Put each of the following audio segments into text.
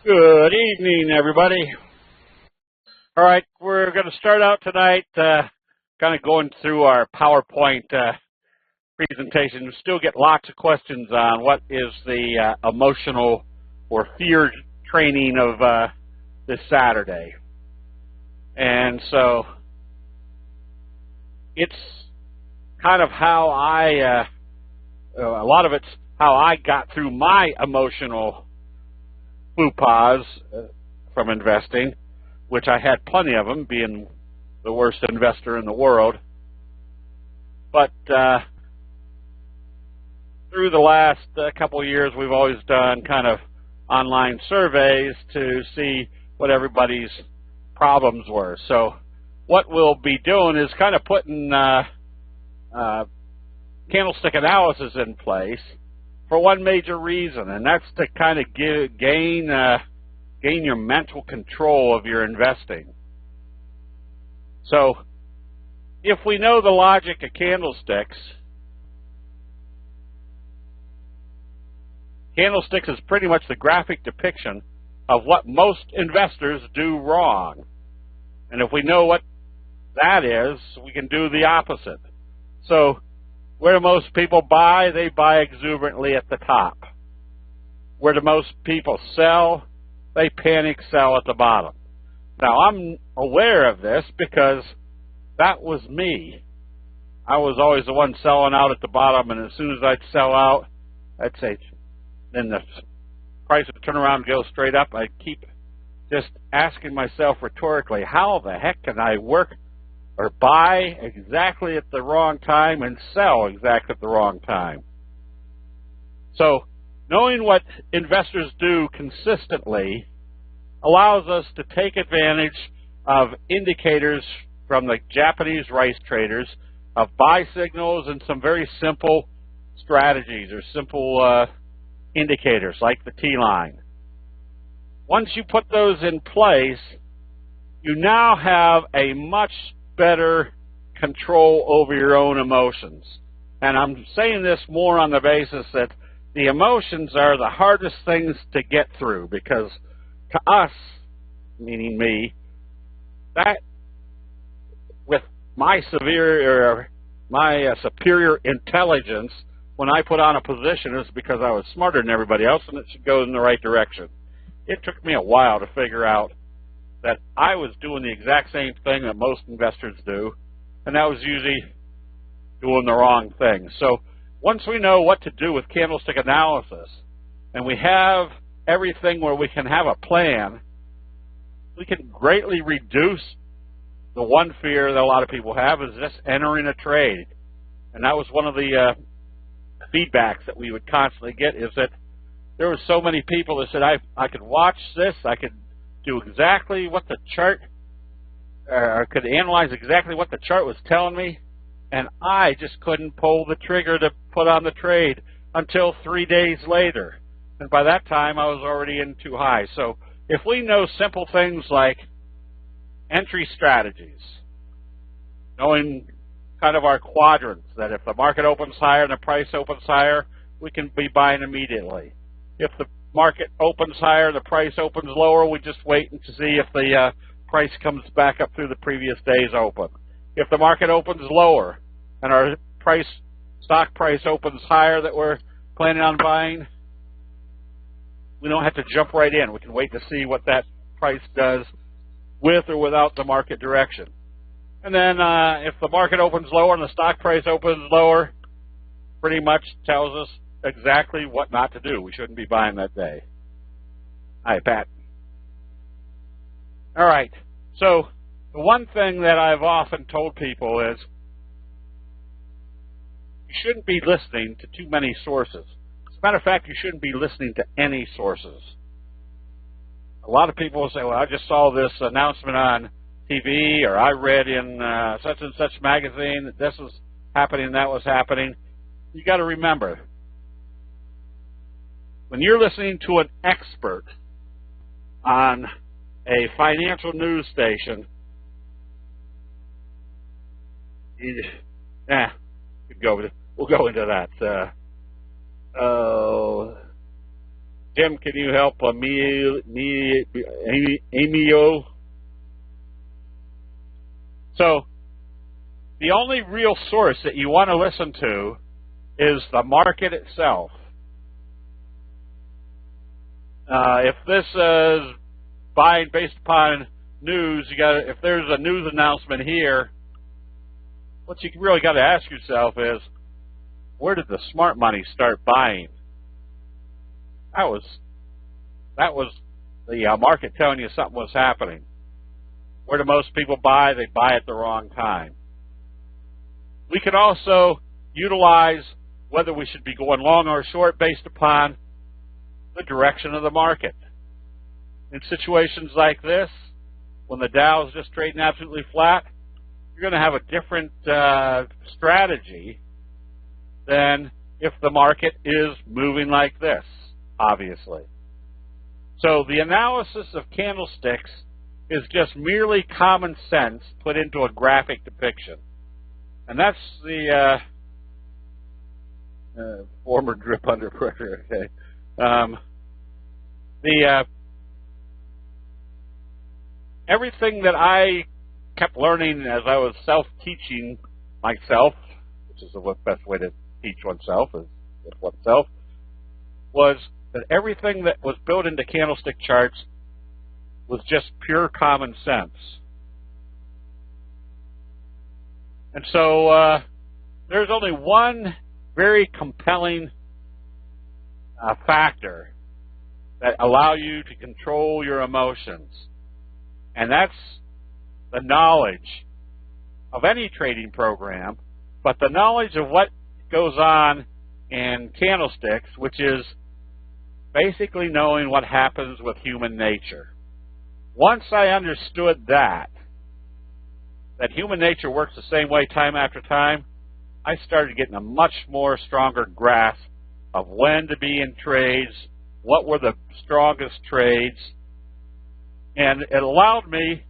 Good evening, everybody. All right, we're going to start out tonight kind of going through our PowerPoint presentation. We still get lots of questions on what is the emotional or fear training of this Saturday. And so it's kind of how a lot of it's how I got through my emotional faux from investing, which I had plenty of them, being the worst investor in the world. But through the last couple of years, we've always done kind of online surveys to see what everybody's problems were. So what we'll be doing is kind of putting candlestick analysis in place for one major reason, and that's to kind of gain your mental control of your investing. So if we know the logic of candlesticks, candlesticks is pretty much the graphic depiction of what most investors do wrong. And if we know what that is, we can do the opposite. So where do most people buy? They buy exuberantly at the top. Where do most people sell? They panic sell at the bottom. Now, I'm aware of this because that was me. I was always the one selling out at the bottom, and as soon as I'd sell out, I'd say, then the price would turn around and go straight up. I'd keep just asking myself rhetorically, how the heck can I work or buy exactly at the wrong time and sell exactly at the wrong time? So knowing what investors do consistently allows us to take advantage of indicators from the Japanese rice traders, of buy signals, and some very simple strategies or simple indicators like the T-line. Once you put those in place, you now have a much better control over your own emotions. And I'm saying this more on the basis that the emotions are the hardest things to get through, because to us, meaning me, that with my superior intelligence, when I put on a position, it's because I was smarter than everybody else and it should go in the right direction. It took me a while to figure out that I was doing the exact same thing that most investors do, and that was usually doing the wrong thing. So once we know what to do with candlestick analysis, and we have everything where we can have a plan, we can greatly reduce the one fear that a lot of people have, is just entering a trade. And that was one of the feedbacks that we would constantly get, is that there were so many people that said, I could watch this, I could do exactly what the chart, or could analyze exactly what the chart was telling me, and I just couldn't pull the trigger to put on the trade until 3 days later. And by that time, I was already in too high. So if we know simple things like entry strategies, knowing kind of our quadrants, that if the market opens higher and the price opens higher, we can be buying immediately. If the market opens higher and the price opens lower, we just wait and see if the price comes back up through the previous day's open. If the market opens lower and our stock price opens higher that we're planning on buying, we don't have to jump right in. We can wait to see what that price does with or without the market direction. And then if the market opens lower and the stock price opens lower, pretty much tells us exactly what not to do. We shouldn't be buying that day. Hi, Pat. All right. So the one thing that I've often told people is you shouldn't be listening to too many sources. As a matter of fact, you shouldn't be listening to any sources. A lot of people will say, well, I just saw this announcement on TV, or I read in such and such magazine that this was happening, that was happening. You got to remember, when you're listening to an expert on a financial news station, we'll go into that. Jim, can you help Emilio? So the only real source that you want to listen to is the market itself. If this is buying based upon news, if there's a news announcement here, what you really got to ask yourself is, where did the smart money start buying? That was the market telling you something was happening. Where do most people buy? They buy at the wrong time. We could also utilize whether we should be going long or short based upon the direction of the market. In situations like this, when the Dow is just trading absolutely flat, you're going to have a different strategy than if the market is moving like this, obviously. So the analysis of candlesticks is just merely common sense put into a graphic depiction. And that's the former drip under pressure, okay. Everything that I kept learning as I was self-teaching myself, which is the best way to teach oneself, is with oneself, was that everything that was built into candlestick charts was just pure common sense. And so there's only one very compelling factor that allow you to control your emotions, and that's the knowledge of any trading program, but the knowledge of what goes on in candlesticks, which is basically knowing what happens with human nature. Once I understood that human nature works the same way time after time, I started getting a much more stronger grasp of when to be in trades, what were the strongest trades, and it allowed me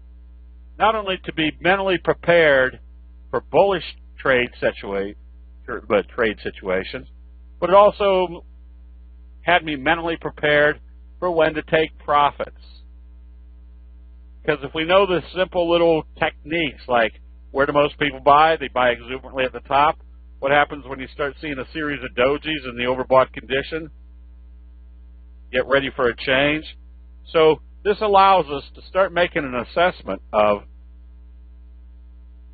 not only to be mentally prepared for bullish trade situations, but it also had me mentally prepared for when to take profits. Because if we know the simple little techniques, like where do most people buy? They buy exuberantly at the top. What happens when you start seeing a series of dojis in the overbought condition? Get ready for a change. So this allows us to start making an assessment of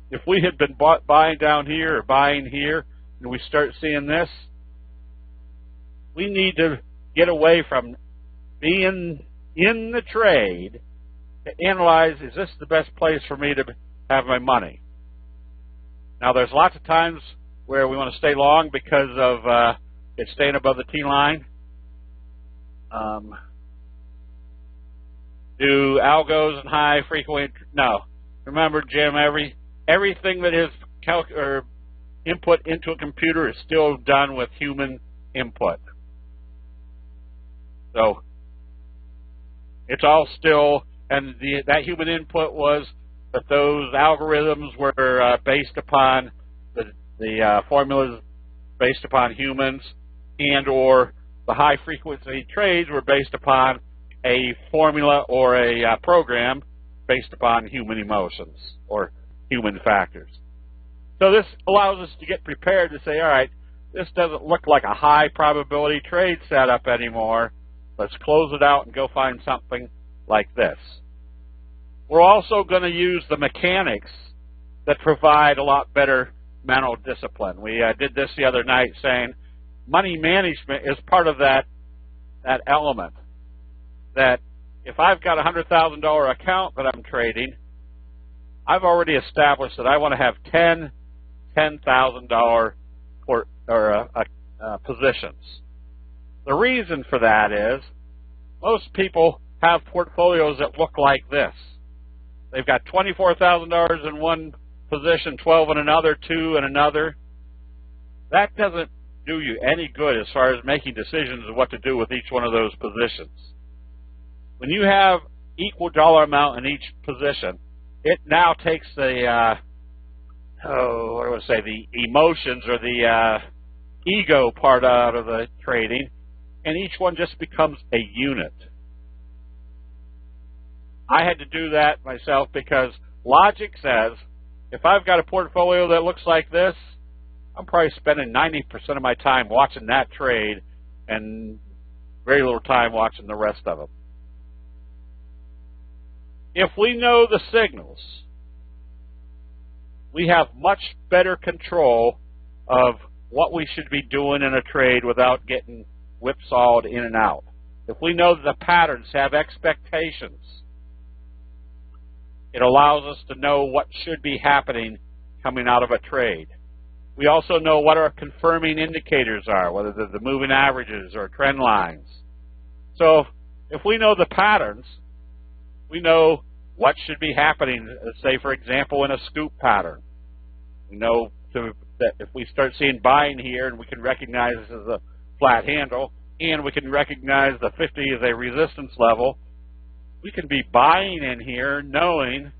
if we had been buying down here or buying here, and we start seeing this, we need to get away from being in the trade to analyze, is this the best place for me to have my money? Now, there's lots of times where we want to stay long because of it staying above the T line. Do algos and high frequency? No. Remember, Jim, everything that is input into a computer is still done with human input. So it's all still, and that human input was that those algorithms were based upon the formulas based upon humans, and or the high frequency trades were based upon a formula or a program based upon human emotions or human factors. So this allows us to get prepared to say, all right, this doesn't look like a high probability trade setup anymore. Let's close it out and go find something like this. We're also going to use the mechanics that provide a lot better mental discipline. We did this the other night, saying money management is part of that element. That if I've got a $100,000 account that I'm trading, I've already established that I want to have 10 $10,000 positions. The reason for that is most people have portfolios that look like this. They've got $24,000 in one position, 12 in another, 2 in another. That doesn't do you any good as far as making decisions of what to do with each one of those positions. When you have equal dollar amount in each position, it now takes the the emotions or the ego part out of the trading, and each one just becomes a unit. I had to do that myself because logic says if I've got a portfolio that looks like this, I'm probably spending 90% of my time watching that trade and very little time watching the rest of them. If we know the signals, we have much better control of what we should be doing in a trade without getting whipsawed in and out. If we know that the patterns have expectations, it allows us to know what should be happening coming out of a trade. We also know what our confirming indicators are, whether they're the moving averages or trend lines. So if we know the patterns, we know what should be happening, say, for example, in a scoop pattern. We know that if we start seeing buying here and we can recognize this as a flat handle and we can recognize the 50 as a resistance level, we can be buying in here knowing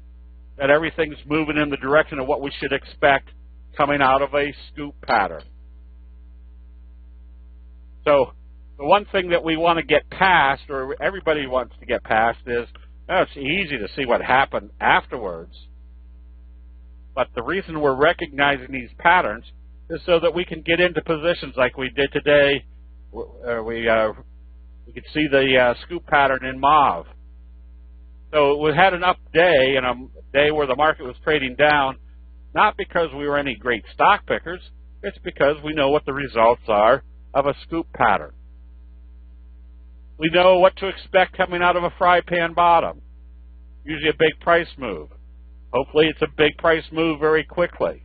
that everything's moving in the direction of what we should expect coming out of a scoop pattern. So the one thing that we want to get past, or everybody wants to get past, is it's easy to see what happened afterwards. But the reason we're recognizing these patterns is so that we can get into positions like we did today. We could see the scoop pattern in mauve. So we had an up day, and a day where the market was trading down, not because we were any great stock pickers. It's because we know what the results are of a scoop pattern. We know what to expect coming out of a fry pan bottom, usually a big price move. Hopefully it's a big price move very quickly.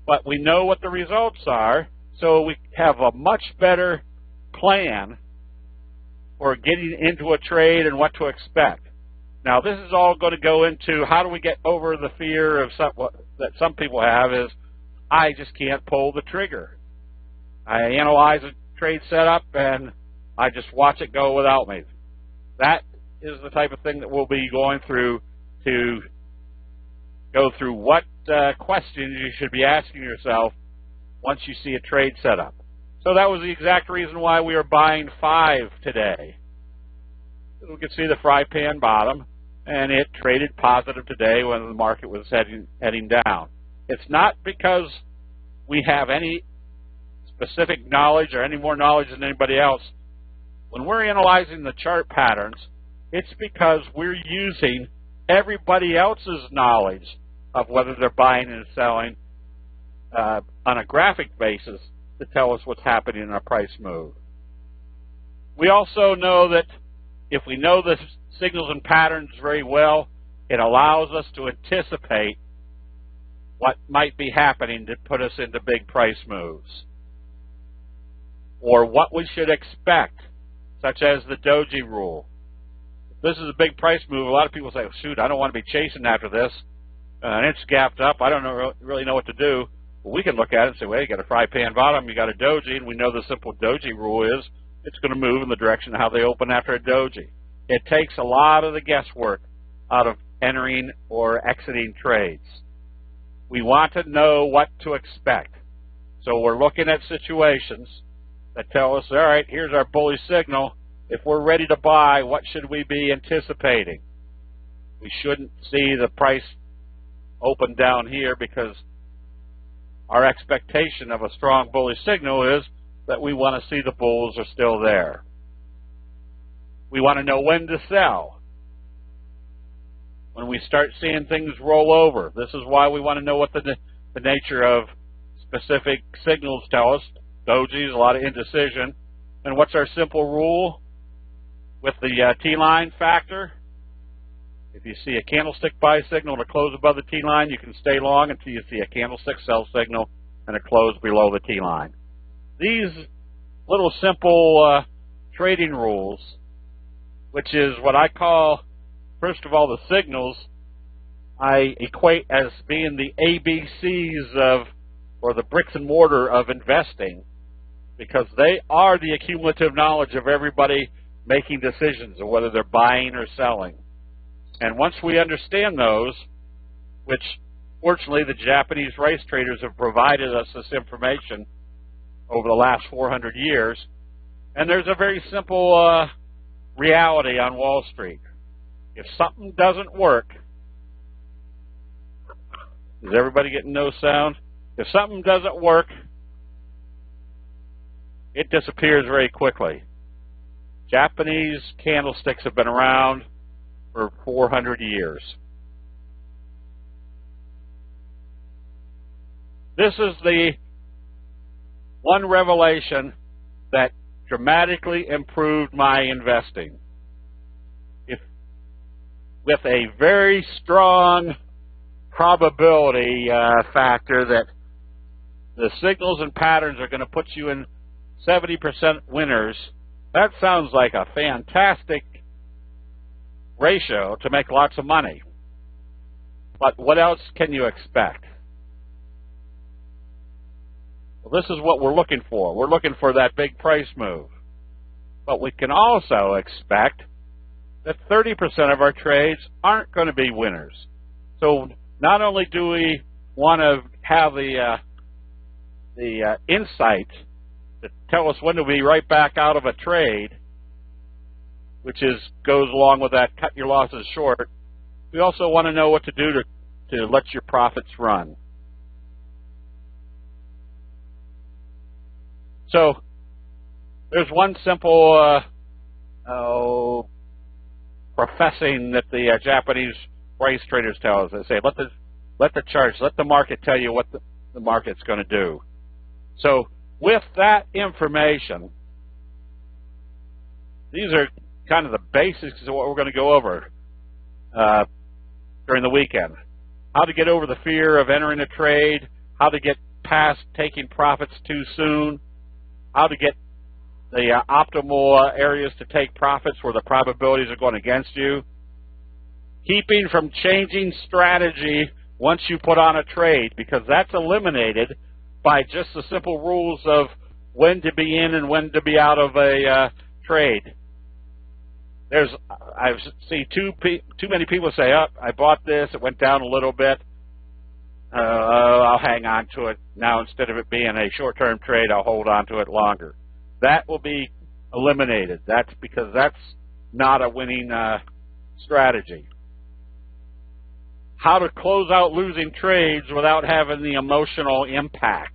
But we know what the results are, so we have a much better plan for getting into a trade and what to expect. Now, this is all going to go into how do we get over the fear of that some people have is, I just can't pull the trigger. I analyze a trade setup and I just watch it go without me. That is the type of thing that we'll be going through to go through what questions you should be asking yourself once you see a trade setup. So that was the exact reason why we are buying 5 today. We could see the fry pan bottom, and it traded positive today when the market was heading down. It's not because we have any specific knowledge or any more knowledge than anybody else. When we're analyzing the chart patterns, it's because we're using everybody else's knowledge of whether they're buying and selling on a graphic basis to tell us what's happening in a price move. We also know that if we know the signals and patterns very well, it allows us to anticipate what might be happening to put us into big price moves, or what we should expect, such as the doji rule. If this is a big price move, a lot of people say, shoot, I don't want to be chasing after this, and it's gapped up, I don't really know what to do. Well, we can look at it and say, well, you got a fry pan bottom, you got a doji, and we know the simple doji rule is it's going to move in the direction of how they open after a doji. It takes a lot of the guesswork out of entering or exiting trades. We want to know what to expect. So we're looking at situations that tell us, all right, here's our bullish signal. If we're ready to buy, what should we be anticipating? We shouldn't see the price open down here because our expectation of a strong bullish signal is that we want to see the bulls are still there. We want to know when to sell. When we start seeing things roll over, this is why we want to know what the nature of specific signals tell us. Dojis, a lot of indecision. And what's our simple rule with the T-line factor? If you see a candlestick buy signal to close above the T-line, you can stay long until you see a candlestick sell signal and a close below the T-line. These little simple trading rules, which is what I call, first of all, the signals, I equate as being the ABCs of, or the bricks and mortar of investing, because they are the accumulative knowledge of everybody making decisions of whether they're buying or selling. And once we understand those, which fortunately the Japanese rice traders have provided us this information over the last 400 years, And there's a very simple reality on Wall Street. If something doesn't work, is everybody getting no sound? If something doesn't work, it disappears very quickly. Japanese candlesticks have been around for 400 years. This is the one revelation that dramatically improved my investing. If with a very strong probability factor that the signals and patterns are going to put you in 70% winners, that sounds like a fantastic ratio to make lots of money. But what else can you expect? Well, this is what we're looking for. We're looking for that big price move. But we can also expect that 30% of our trades aren't going to be winners. So not only do we want to have the insight to tell us when to be right back out of a trade, which goes along with that cut your losses short, we also want to know what to do to let your profits run. So there's one simple professing that the Japanese price traders tell us. They say, let the charts, let the market tell you what the market's going to do. So with that information, these are kind of the basics of what we're going to go over during the weekend. How to get over the fear of entering a trade, how to get past taking profits too soon, how to get the optimal areas to take profits where the probabilities are going against you, keeping from changing strategy once you put on a trade, because that's eliminated by just the simple rules of when to be in and when to be out of a trade. I see too many people say, "Oh, I bought this, it went down a little bit. I'll hang on to it now instead of it being a short-term trade. I'll hold on to it longer." That will be eliminated. That's because that's not a winning strategy. How to close out losing trades without having the emotional impact.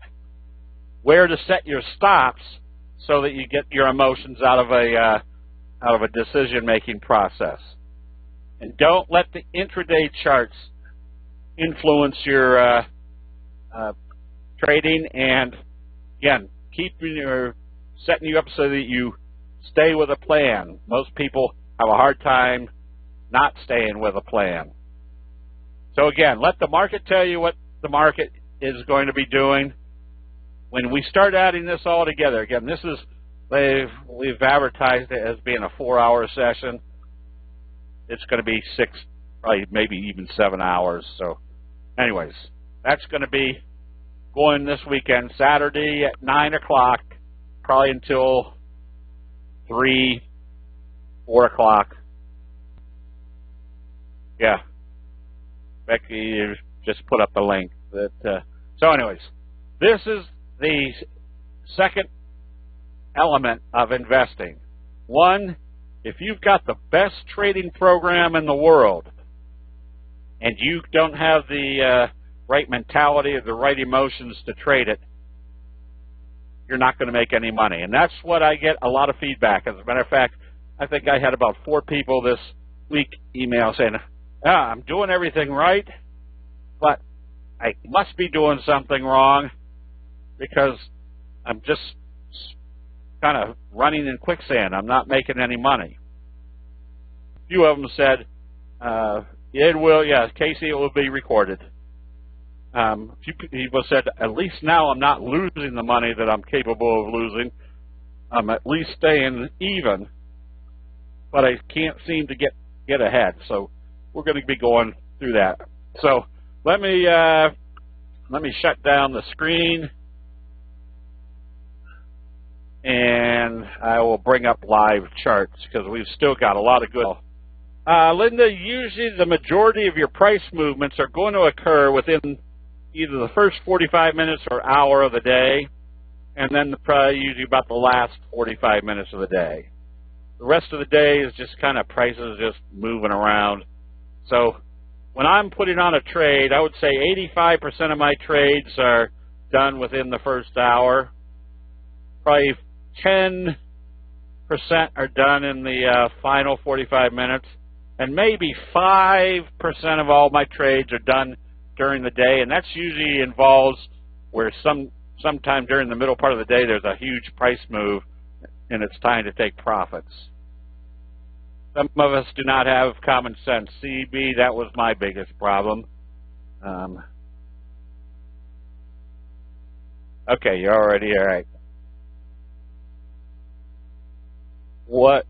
Where to set your stops so that you get your emotions out of a decision-making process. And don't let the intraday charts influence your trading. And again, setting you up so that you stay with a plan. Most people have a hard time not staying with a plan. So again, let the market tell you what the market is going to be doing. When we start adding this all together, again, we've advertised it as being a 4-hour session. It's going to be 6, probably maybe even 7 hours. So anyways, that's going to be going this weekend, Saturday at 9 o'clock, probably until 3, 4 o'clock. Yeah. Becky just put up a link. So anyways, this is the second element of investing. One, if you've got the best trading program in the world and you don't have the right mentality or the right emotions to trade it, you're not going to make any money. And that's what I get a lot of feedback. As a matter of fact, I think I had about 4 people this week email saying, I'm doing everything right, but I must be doing something wrong because I'm just kind of running in quicksand. I'm not making any money. A few of them said, Casey, it will be recorded. A few people said, at least now I'm not losing the money that I'm capable of losing. I'm at least staying even, but I can't seem to get ahead. So we're going to be going through that. So let me shut down the screen, and I will bring up live charts because we've still got a lot of good. Linda, usually the majority of your price movements are going to occur within either the first 45 minutes or hour of the day. and then probably usually about the last 45 minutes of the day. The rest of the day is just kind of prices just moving around. So when I'm putting on a trade, I would say 85% of my trades are done within the first hour. Probably 10% are done in the final 45 minutes, and maybe 5% of all my trades are done during the day, and that's usually involves where sometime during the middle part of the day there's a huge price move and it's time to take profits. Some of us do not have common sense. CB, that was my biggest problem. Okay, you're already all right. What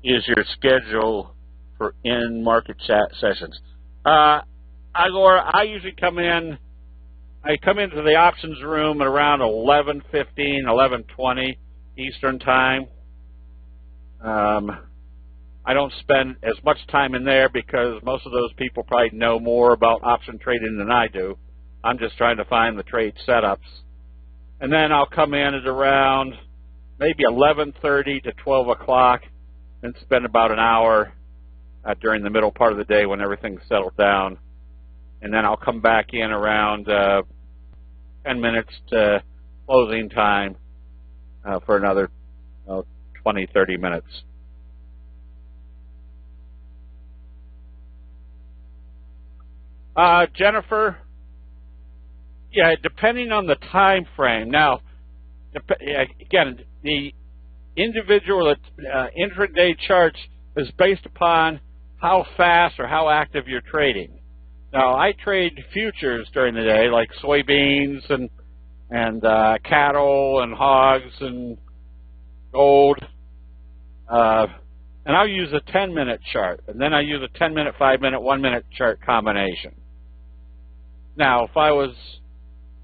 is your schedule for in-market chat sessions? I usually come in. I come into the options room at around 11:15, 11:20 Eastern time. I don't spend as much time in there because most of those people probably know more about option trading than I do. I'm just trying to find the trade setups. And then I'll come in at around maybe 11:30 to 12 o'clock and spend about an hour during the middle part of the day when everything's settled down. And then I'll come back in around 10 minutes to closing time for another 20, 30 minutes. Jennifer, yeah, depending on the time frame. Now, again, the individual intraday charts is based upon how fast or how active you're trading. Now, I trade futures during the day, like soybeans and cattle and hogs and gold. And I'll use a 10-minute chart, and then I use a 10-minute, 5-minute, 1-minute chart combination. Now, if I was,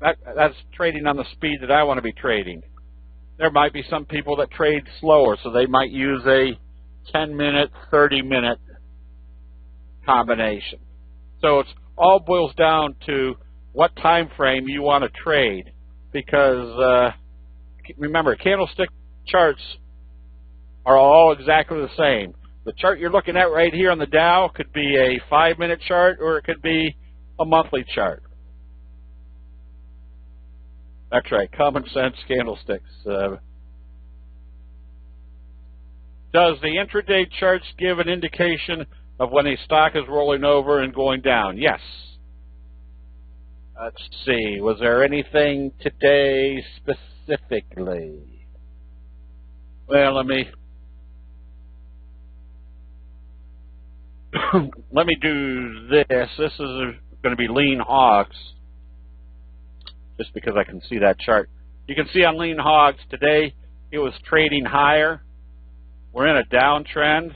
that's trading on the speed that I want to be trading. There might be some people that trade slower, so they might use a 10-minute, 30-minute combination. So it all boils down to what time frame you want to trade, because remember, candlestick charts are all exactly the same. The chart you're looking at right here on the Dow could be a 5-minute chart, or it could be a monthly chart. That's right, common sense candlesticks. Does the intraday charts give an indication of when a stock is rolling over and going down? Yes. Let's see, was there anything today specifically? Well, let me do this. This is going to be lean hogs, just because I can see that chart. You can see on lean hogs today it was trading higher. We're in a downtrend,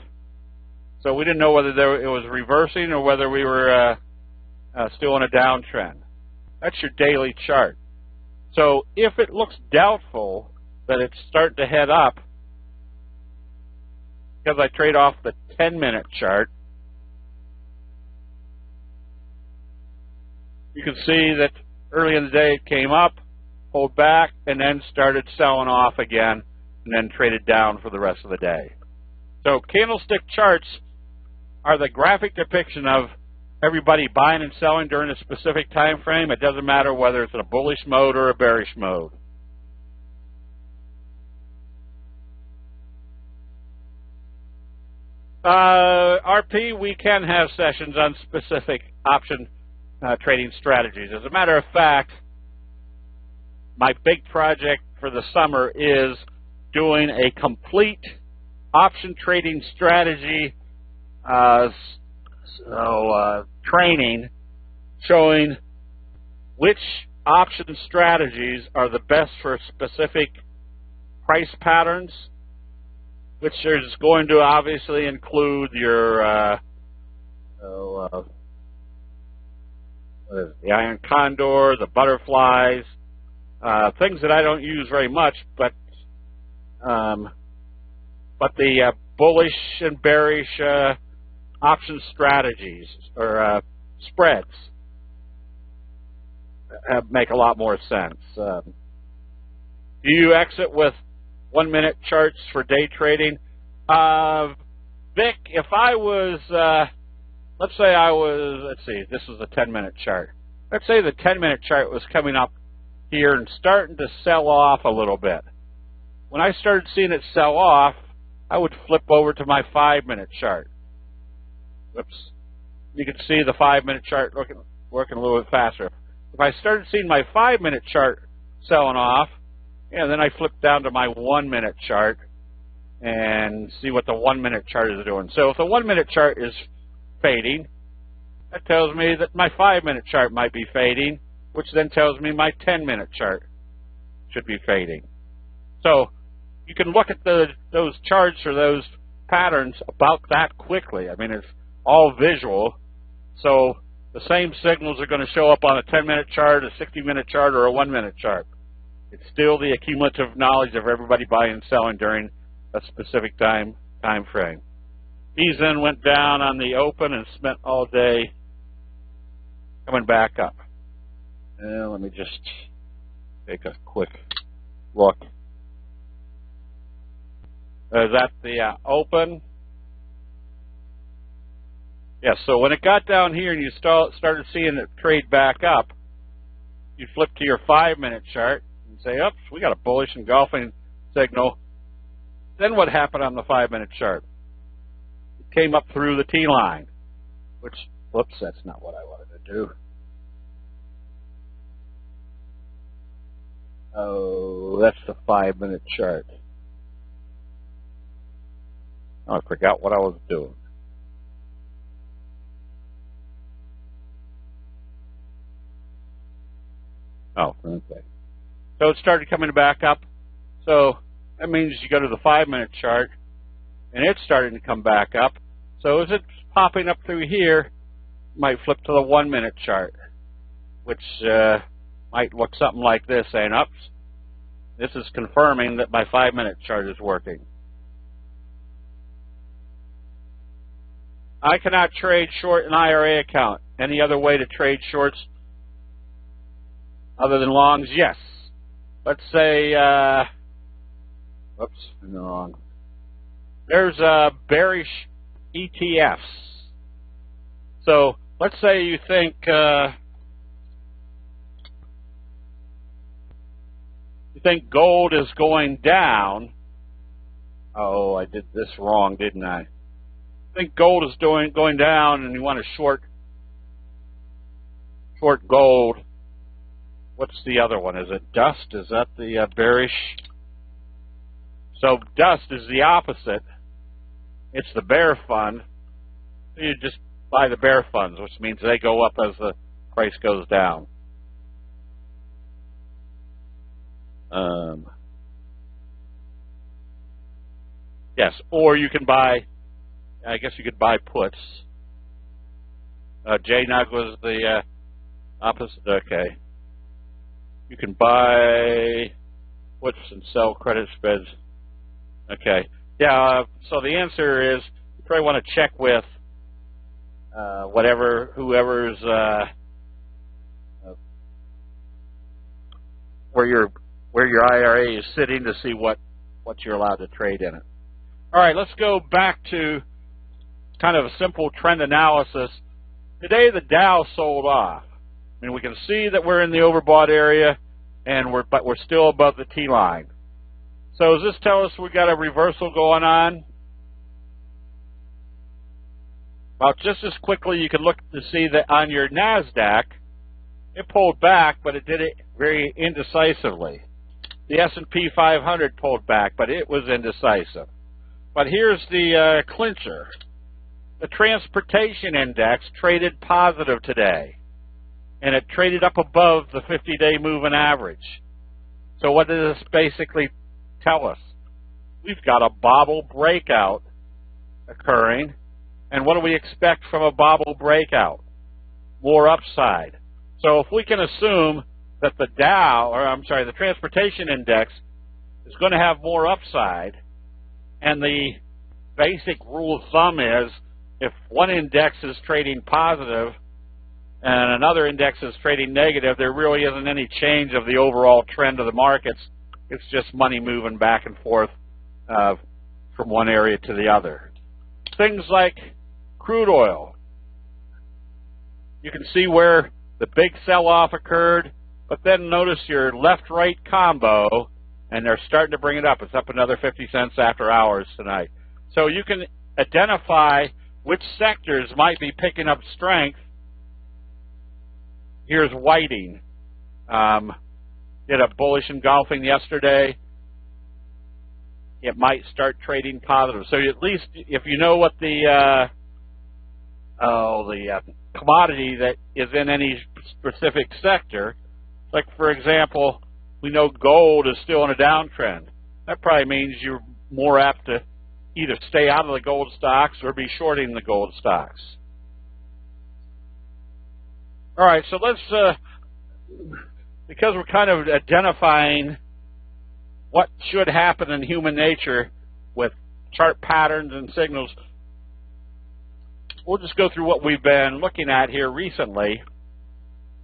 so we didn't know whether it was reversing or whether we were still in a downtrend. That's your daily chart. So if it looks doubtful that it's starting to head up, because I trade off the 10-minute chart, you can see that early in the day it came up, pulled back, and then started selling off again, and then traded down for the rest of the day. So candlestick charts are the graphic depiction of everybody buying and selling during a specific time frame. It doesn't matter whether it's in a bullish mode or a bearish mode. RP, we can have sessions on specific option trading strategies. As a matter of fact, my big project for the summer is doing a complete option trading strategy training showing which option strategies are the best for specific price patterns, which is going to obviously include your the iron condor, the butterflies, things that I don't use very much, but the bullish and bearish option strategies or spreads. make a lot more sense. Do you exit with 1 minute charts for day trading? Vic, if I was, let's say I was, let's see, this is a 10-minute chart. Let's say the 10-minute chart was coming up here and starting to sell off a little bit. When I started seeing it sell off, I would flip over to my 5-minute chart. Whoops. You can see the 5-minute chart working a little bit faster. If I started seeing my 5-minute chart selling off, then I flip down to my 1-minute chart and see what the 1-minute chart is doing. So if the 1-minute chart is fading, that tells me that my 5-minute chart might be fading, which then tells me my 10-minute chart should be fading. So you can look at those charts or those patterns about that quickly. I mean, it's all visual. So the same signals are going to show up on a 10-minute chart, a 60-minute chart, or a 1-minute chart. It's still the accumulative knowledge of everybody buying and selling during a specific time frame. These then went down on the open and spent all day coming back up. And let me just take a quick look. Is that the open? Yes, so when it got down here and you started seeing it trade back up, you flip to your 5-minute chart and say, oops, we got a bullish engulfing signal. Then what happened on the 5-minute chart? It came up through the T line, which, whoops, that's not what I wanted to do. Oh, that's the 5-minute chart. Oh, I forgot what I was doing. Oh, okay. So it started coming back up. So that means you go to the 5-minute chart, and it's starting to come back up. So as it's popping up through here, you might flip to the 1-minute chart, which might look something like this, saying, oops, this is confirming that my 5-minute chart is working. I cannot trade short an IRA account. Any other way to trade shorts other than longs? Yes. Let's say, whoops, I'm wrong. There's bearish ETFs. So let's say you think gold is going down. Oh, I did this wrong, didn't I? I think gold is going down, and you want to short gold. What's the other one? Is it dust? Is that the bearish? So dust is the opposite. It's the bear fund. So you just buy the bear funds, which means they go up as the price goes down. Yes, or you can buy, I guess you could buy puts. JNUG was the opposite. Okay. You can buy puts and sell credit spreads. Okay. Yeah, so the answer is you probably want to check with whoever's where your IRA is sitting to see what you're allowed to trade in it. All right, let's go back to kind of a simple trend analysis. Today the Dow sold off. I mean, we can see that we're in the overbought area, but we're still above the T line. So does this tell us we got a reversal going on? Well, just as quickly you can look to see that on your NASDAQ, it pulled back, but it did it very indecisively. The S&P 500 pulled back, but it was indecisive. But here's the clincher. The transportation index traded positive today, and it traded up above the 50-day moving average. So what does this basically tell us? We've got a bobble breakout occurring, and what do we expect from a bobble breakout? More upside. So if we can assume that the the transportation index is going to have more upside, and the basic rule of thumb is if one index is trading positive and another index is trading negative, there really isn't any change of the overall trend of the markets. It's just money moving back and forth from one area to the other. Things like crude oil. You can see where the big sell-off occurred, but then notice your left-right combo, and they're starting to bring it up. It's up another 50 cents after hours tonight. So you can identify which sectors might be picking up strength. Here's Whiting. Did a bullish engulfing yesterday. It might start trading positive. So at least if you know what the commodity that is in any specific sector, like for example, we know gold is still in a downtrend. That probably means you're more apt to either stay out of the gold stocks or be shorting the gold stocks. All right, so let's, because we're kind of identifying what should happen in human nature with chart patterns and signals, we'll just go through what we've been looking at here recently.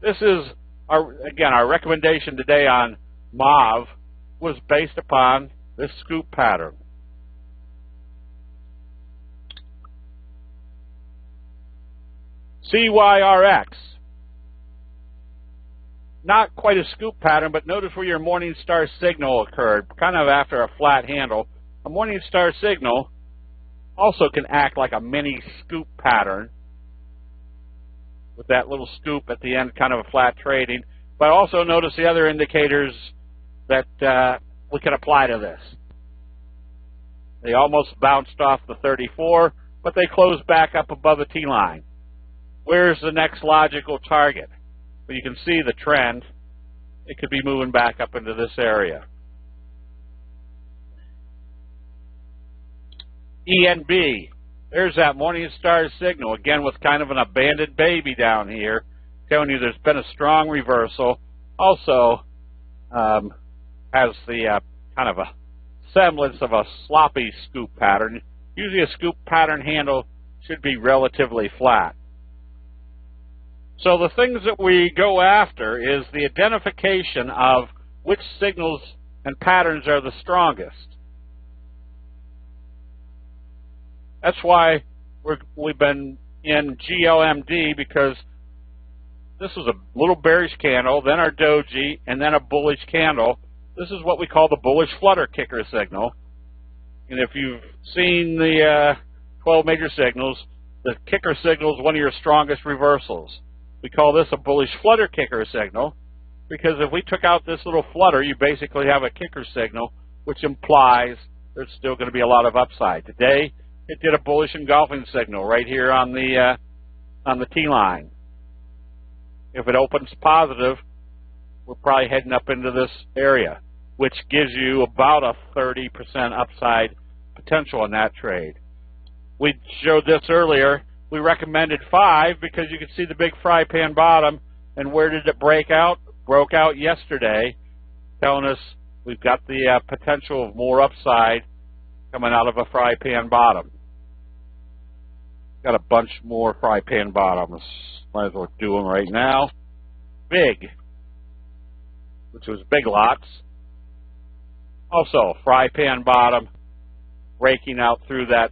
This is, our recommendation today on MAV was based upon this scoop pattern. CYRX. Not quite a scoop pattern, but notice where your morning star signal occurred, kind of after a flat handle. A morning star signal also can act like a mini scoop pattern with that little scoop at the end, kind of a flat trading. But also notice the other indicators that we can apply to this. They almost bounced off the 34, but they closed back up above the T-line. Where's the next logical target? Well, you can see the trend. It could be moving back up into this area. ENB. There's that morning star signal, again with kind of an abandoned baby down here, telling you there's been a strong reversal. Also has the kind of a semblance of a sloppy scoop pattern. Usually a scoop pattern handle should be relatively flat. So the things that we go after is the identification of which signals and patterns are the strongest. That's why we've been in GLMD, because this was a little bearish candle, then our doji, and then a bullish candle. This is what we call the bullish flutter kicker signal. And if you've seen the 12 major signals, the kicker signal is one of your strongest reversals. We call this a bullish flutter kicker signal because if we took out this little flutter, you basically have a kicker signal, which implies there's still going to be a lot of upside. Today, it did a bullish engulfing signal right here on the T-line. If it opens positive, we're probably heading up into this area, which gives you about a 30% upside potential in that trade. We showed this earlier. We recommended 5 because you could see the big fry pan bottom. And where did it break out? Broke out yesterday, telling us we've got the potential of more upside coming out of a fry pan bottom. Got a bunch more fry pan bottoms. Might as well do them right now. Big, which was big lots. Also, fry pan bottom breaking out through that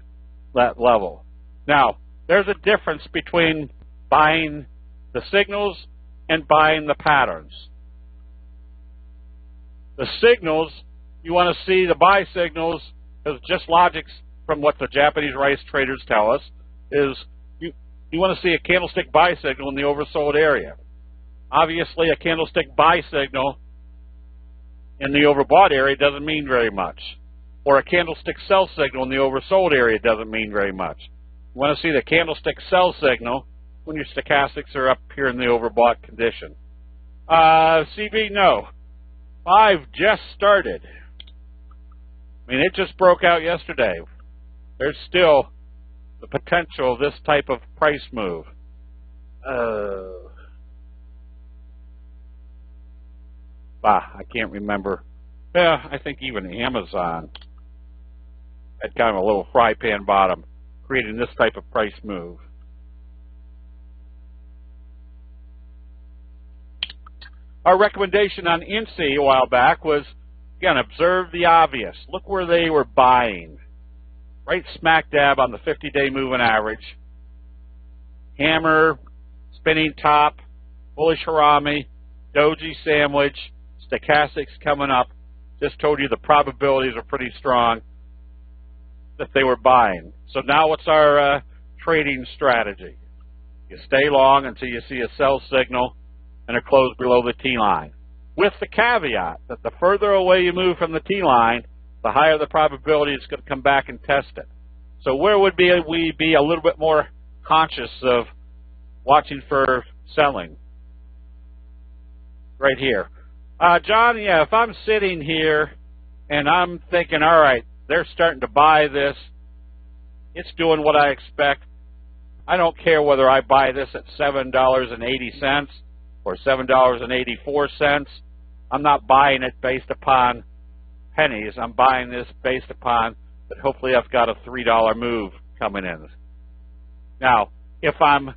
level. Now, there's a difference between buying the signals and buying the patterns. The signals, you want to see the buy signals, is just logic from what the Japanese rice traders tell us, is you want to see a candlestick buy signal in the oversold area. Obviously, a candlestick buy signal in the overbought area doesn't mean very much. Or a candlestick sell signal in the oversold area doesn't mean very much. You want to see the candlestick sell signal when your stochastics are up here in the overbought condition. CB, no. 5 just started. I mean, it just broke out yesterday. There's still the potential of this type of price move. I can't remember. Yeah, I think even Amazon had kind of a little fry pan bottom, creating this type of price move. Our recommendation on INSEE a while back was, again, observe the obvious. Look where they were buying. Right smack dab on the 50-day moving average. Hammer, spinning top, bullish harami, doji sandwich, stochastics coming up. Just told you the probabilities are pretty strong that they were buying. So now what's our trading strategy? You stay long until you see a sell signal and a close below the T-line, with the caveat that the further away you move from the T-line, the higher the probability it's going to come back and test it. So where would we be a little bit more conscious of watching for selling? Right here. John, yeah, if I'm sitting here and I'm thinking, all right, they're starting to buy this, it's doing what I expect, I don't care whether I buy this at $7.80 or $7.84. I'm not buying it based upon pennies. I'm buying this based upon that hopefully I've got a $3 move coming in. Now, if I'm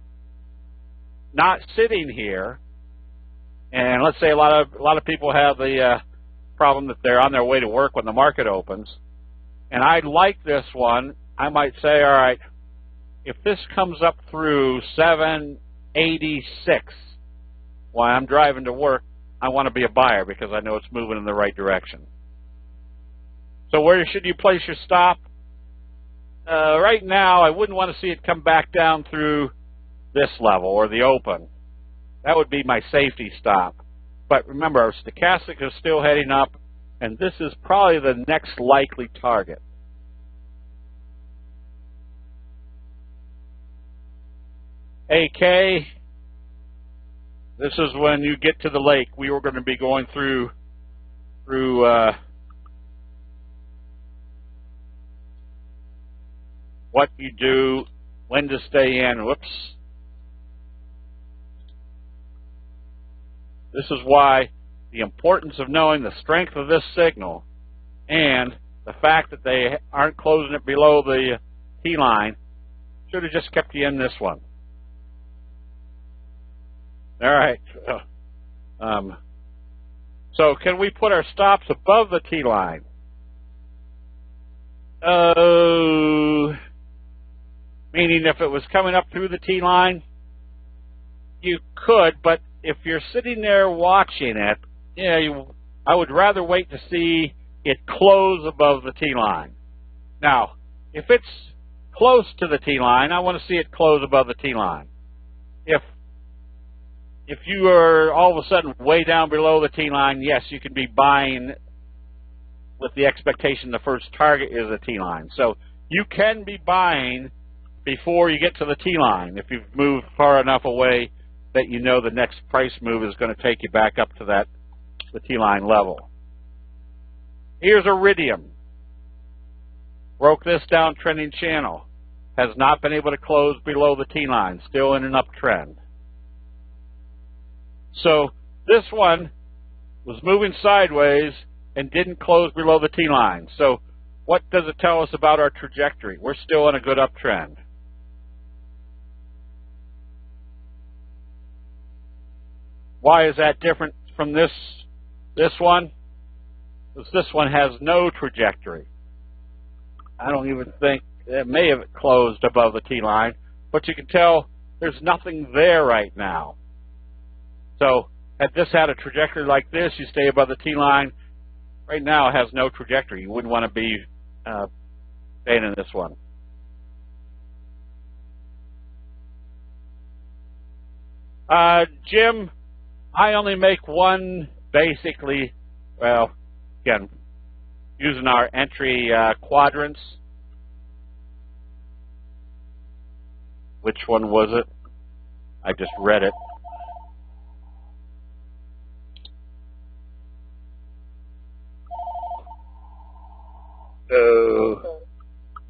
not sitting here, and let's say a lot of people have the problem that they're on their way to work when the market opens, and I like this one, I might say, all right, if this comes up through 786 while I'm driving to work, I want to be a buyer because I know it's moving in the right direction. So where should you place your stop? Right now, I wouldn't want to see it come back down through this level or the open. That would be my safety stop. But remember, our stochastic is still heading up, and this is probably the next likely target. AK, this is when you get to the lake. We were going to be going through what you do, when to stay in. Whoops. This is why the importance of knowing the strength of this signal and the fact that they aren't closing it below the T-line should have just kept you in this one. All right. So can we put our stops above the T-line? Meaning if it was coming up through the T-line, you could, but if you're sitting there watching it, I would rather wait to see it close above the T-line. Now, if it's close to the T-line, I want to see it close above the T-line. If you are all of a sudden way down below the T-line, yes, you can be buying with the expectation the first target is a T-line. So you can be buying before you get to the T-line if you've moved far enough away that you know the next price move is going to take you back up to the T-line level. Here's Iridium. Broke this downtrending channel. Has not been able to close below the T-line. Still in an uptrend. So this one was moving sideways and didn't close below the T-line. So what does it tell us about our trajectory? We're still in a good uptrend. Why is that different from this one? Because this one has no trajectory. I don't even think it may have closed above the T-line, but you can tell there's nothing there right now. So had this had a trajectory like this, you stay above the T-line. Right now it has no trajectory. You wouldn't want to be staying in this one. Jim, I only make one basically, well, again, using our entry quadrants. Which one was it? I just read it.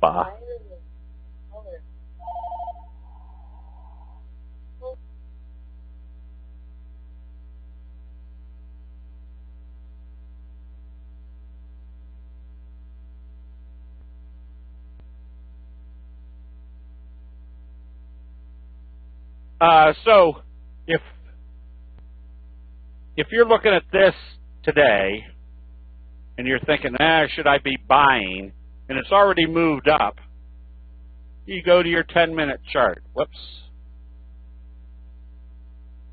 Bah. So if if you're looking at this today and you're thinking, should I be buying? And it's already moved up. You go to your 10-minute chart. Whoops.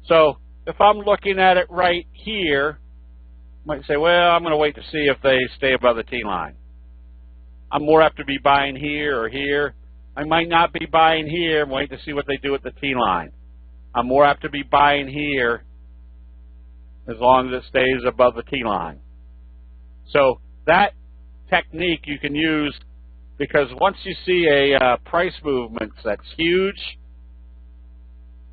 So if I'm looking at it right here, I might say, well, I'm going to wait to see if they stay above the T-line. I'm more apt to be buying here or here. I might not be buying here. I'm waiting to see what they do at the T-line. I'm more apt to be buying here as long as it stays above the T-line. So that technique you can use, because once you see a price movement that's huge,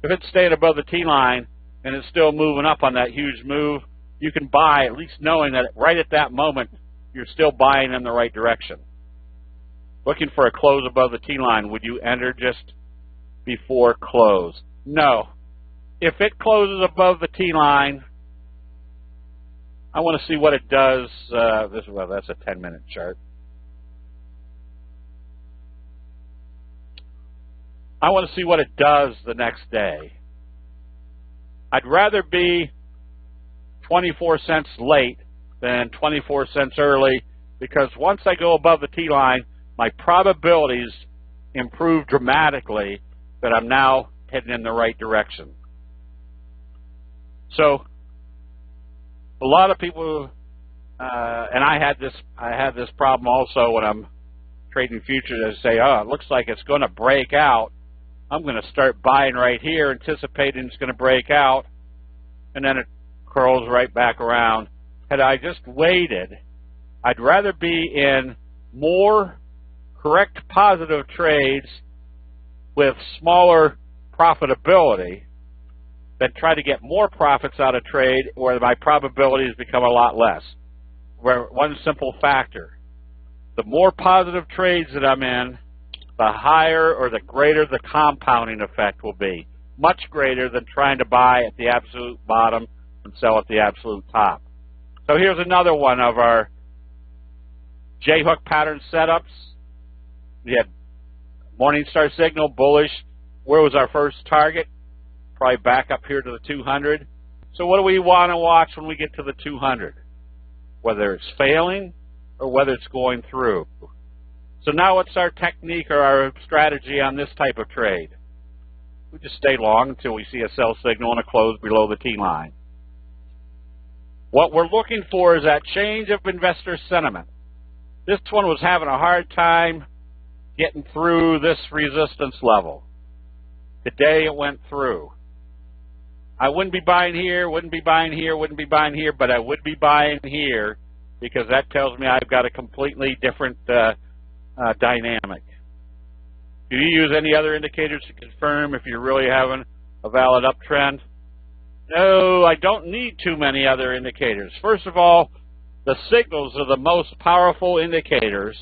if it's staying above the T-line and it's still moving up on that huge move, you can buy, at least knowing that right at that moment you're still buying in the right direction. Looking for a close above the T-line, would you enter just before close? No. If it closes above the T-line, I want to see what it does. Well, that's a 10-minute chart. I want to see what it does the next day. I'd rather be 24 cents late than 24 cents early, because once I go above the T-line, my probabilities improve dramatically that I'm now heading in the right direction. So a lot of people, and I had this problem also when I'm trading futures. I say, it looks like it's going to break out. I'm going to start buying right here, anticipating it's going to break out, and then it curls right back around. Had I just waited, I'd rather be in more correct positive trades with smaller profitability than try to get more profits out of trade where my probabilities become a lot less. Where one simple factor: the more positive trades that I'm in, the higher or the greater the compounding effect will be. Much greater than trying to buy at the absolute bottom and sell at the absolute top. So here's another one of our J-hook pattern setups. We had Morningstar signal, bullish. Where was our first target? Probably back up here to the 200. So what do we want to watch when we get to the 200? Whether it's failing or whether it's going through. So now what's our technique or our strategy on this type of trade? We just stay long until we see a sell signal and a close below the T-line. What we're looking for is that change of investor sentiment. This one was having a hard time getting through this resistance level. Today it went through. I wouldn't be buying here, wouldn't be buying here, wouldn't be buying here, but I would be buying here because that tells me I've got a completely different dynamic. Do you use any other indicators to confirm if you're really having a valid uptrend? No, I don't need too many other indicators. First of all, the signals are the most powerful indicators.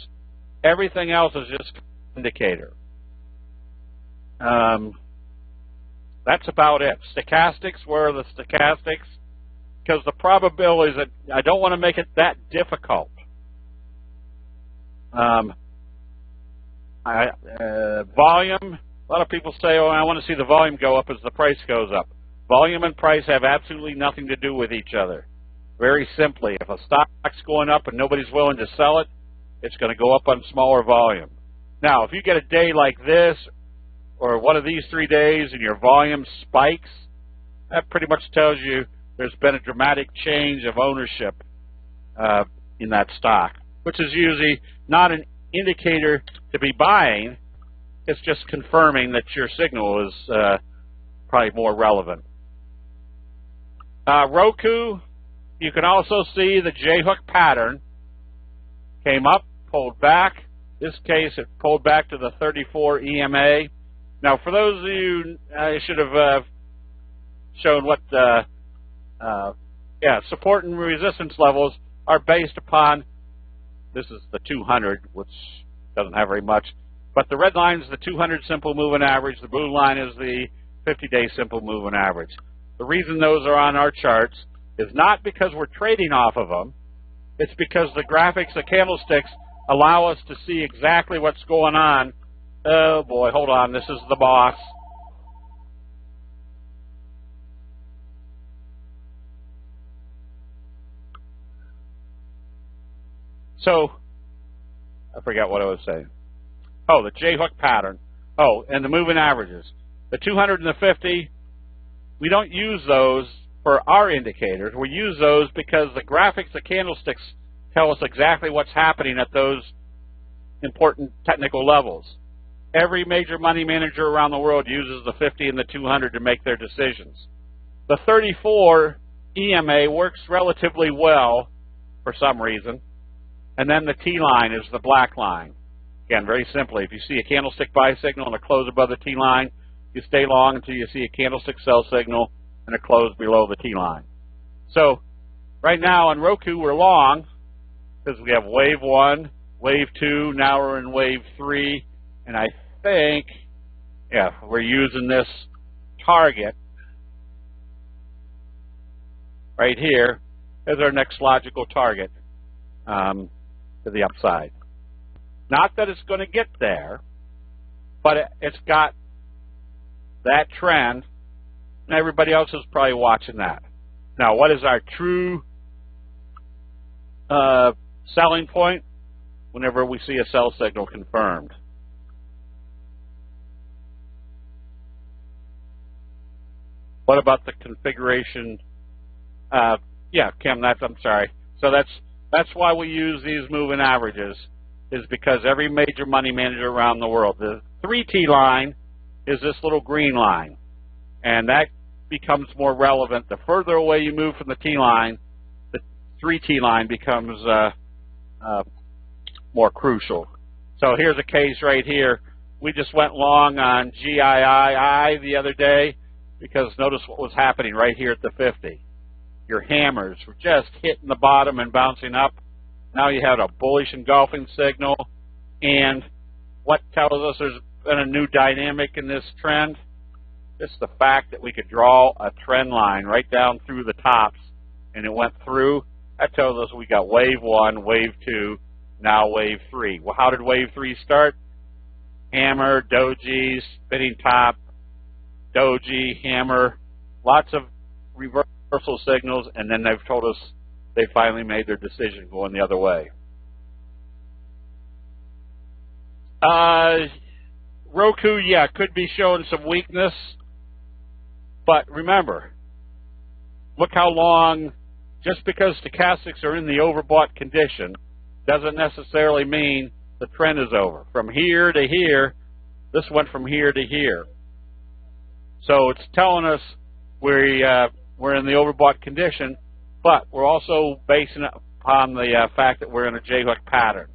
Everything else is just an indicator. That's about it. Stochastics, where are the stochastics? Because the probabilities, that I don't want to make it that difficult. Volume, a lot of people say, I want to see the volume go up as the price goes up. Volume and price have absolutely nothing to do with each other. Very simply, if a stock's going up and nobody's willing to sell it, it's going to go up on smaller volume. Now, if you get a day like this, or one of these 3 days, and your volume spikes, that pretty much tells you there's been a dramatic change of ownership in that stock, which is usually not an indicator to be buying. It's just confirming that your signal is probably more relevant. Roku, you can also see the J-hook pattern. Came up, pulled back. In this case, it pulled back to the 34 EMA. Now, for those of you, I should have shown what support and resistance levels are based upon. This is the 200, which doesn't have very much. But the red line is the 200 simple moving average. The blue line is the 50-day simple moving average. The reason those are on our charts is not because we're trading off of them. It's because the graphics, the candlesticks, allow us to see exactly what's going on. Oh boy, hold on, this is the boss. So, I forgot what I was saying. Oh, the J-hook pattern. Oh, and the moving averages. The 200 and the 50, we don't use those for our indicators. We use those because the graphics, the candlesticks, tell us exactly what's happening at those important technical levels. Every major money manager around the world uses the 50 and the 200 to make their decisions. The 34 EMA works relatively well for some reason. And then the T-line is the black line. Again, very simply, if you see a candlestick buy signal and a close above the T-line, you stay long until you see a candlestick sell signal and a close below the T-line. So right now on Roku we're long because we have wave 1, wave 2, now we're in wave 3, and I think, yeah, we're using this target right here as our next logical target to the upside. Not that it's going to get there, but it's got that trend, and everybody else is probably watching that. Now, what is our true selling point? Whenever we see a sell signal confirmed. What about the configuration? Yeah, Kim, I'm sorry. So that's why we use these moving averages, is because every major money manager around the world, the 3T line is this little green line, and that becomes more relevant. The further away you move from the T line, the 3T line becomes more crucial. So here's a case right here. We just went long on GIII the other day because notice what was happening right here at the 50. Your hammers were just hitting the bottom and bouncing up. Now you have a bullish engulfing signal, and what tells us there's been a new dynamic in this trend? Just the fact that we could draw a trend line right down through the tops, and it went through. That tells us we got wave 1, wave 2, now wave 3. Well, how did wave 3 start? Hammer, doji, spinning top, doji, hammer, lots of reversal signals, and then they've told us they finally made their decision going the other way. Roku, yeah, could be showing some weakness, but remember, look how long, just because stochastics are in the overbought condition doesn't necessarily mean the trend is over. From here to here, this went from here to here. So it's telling us we're in the overbought condition, but we're also basing it upon the fact that we're in a J-hook pattern.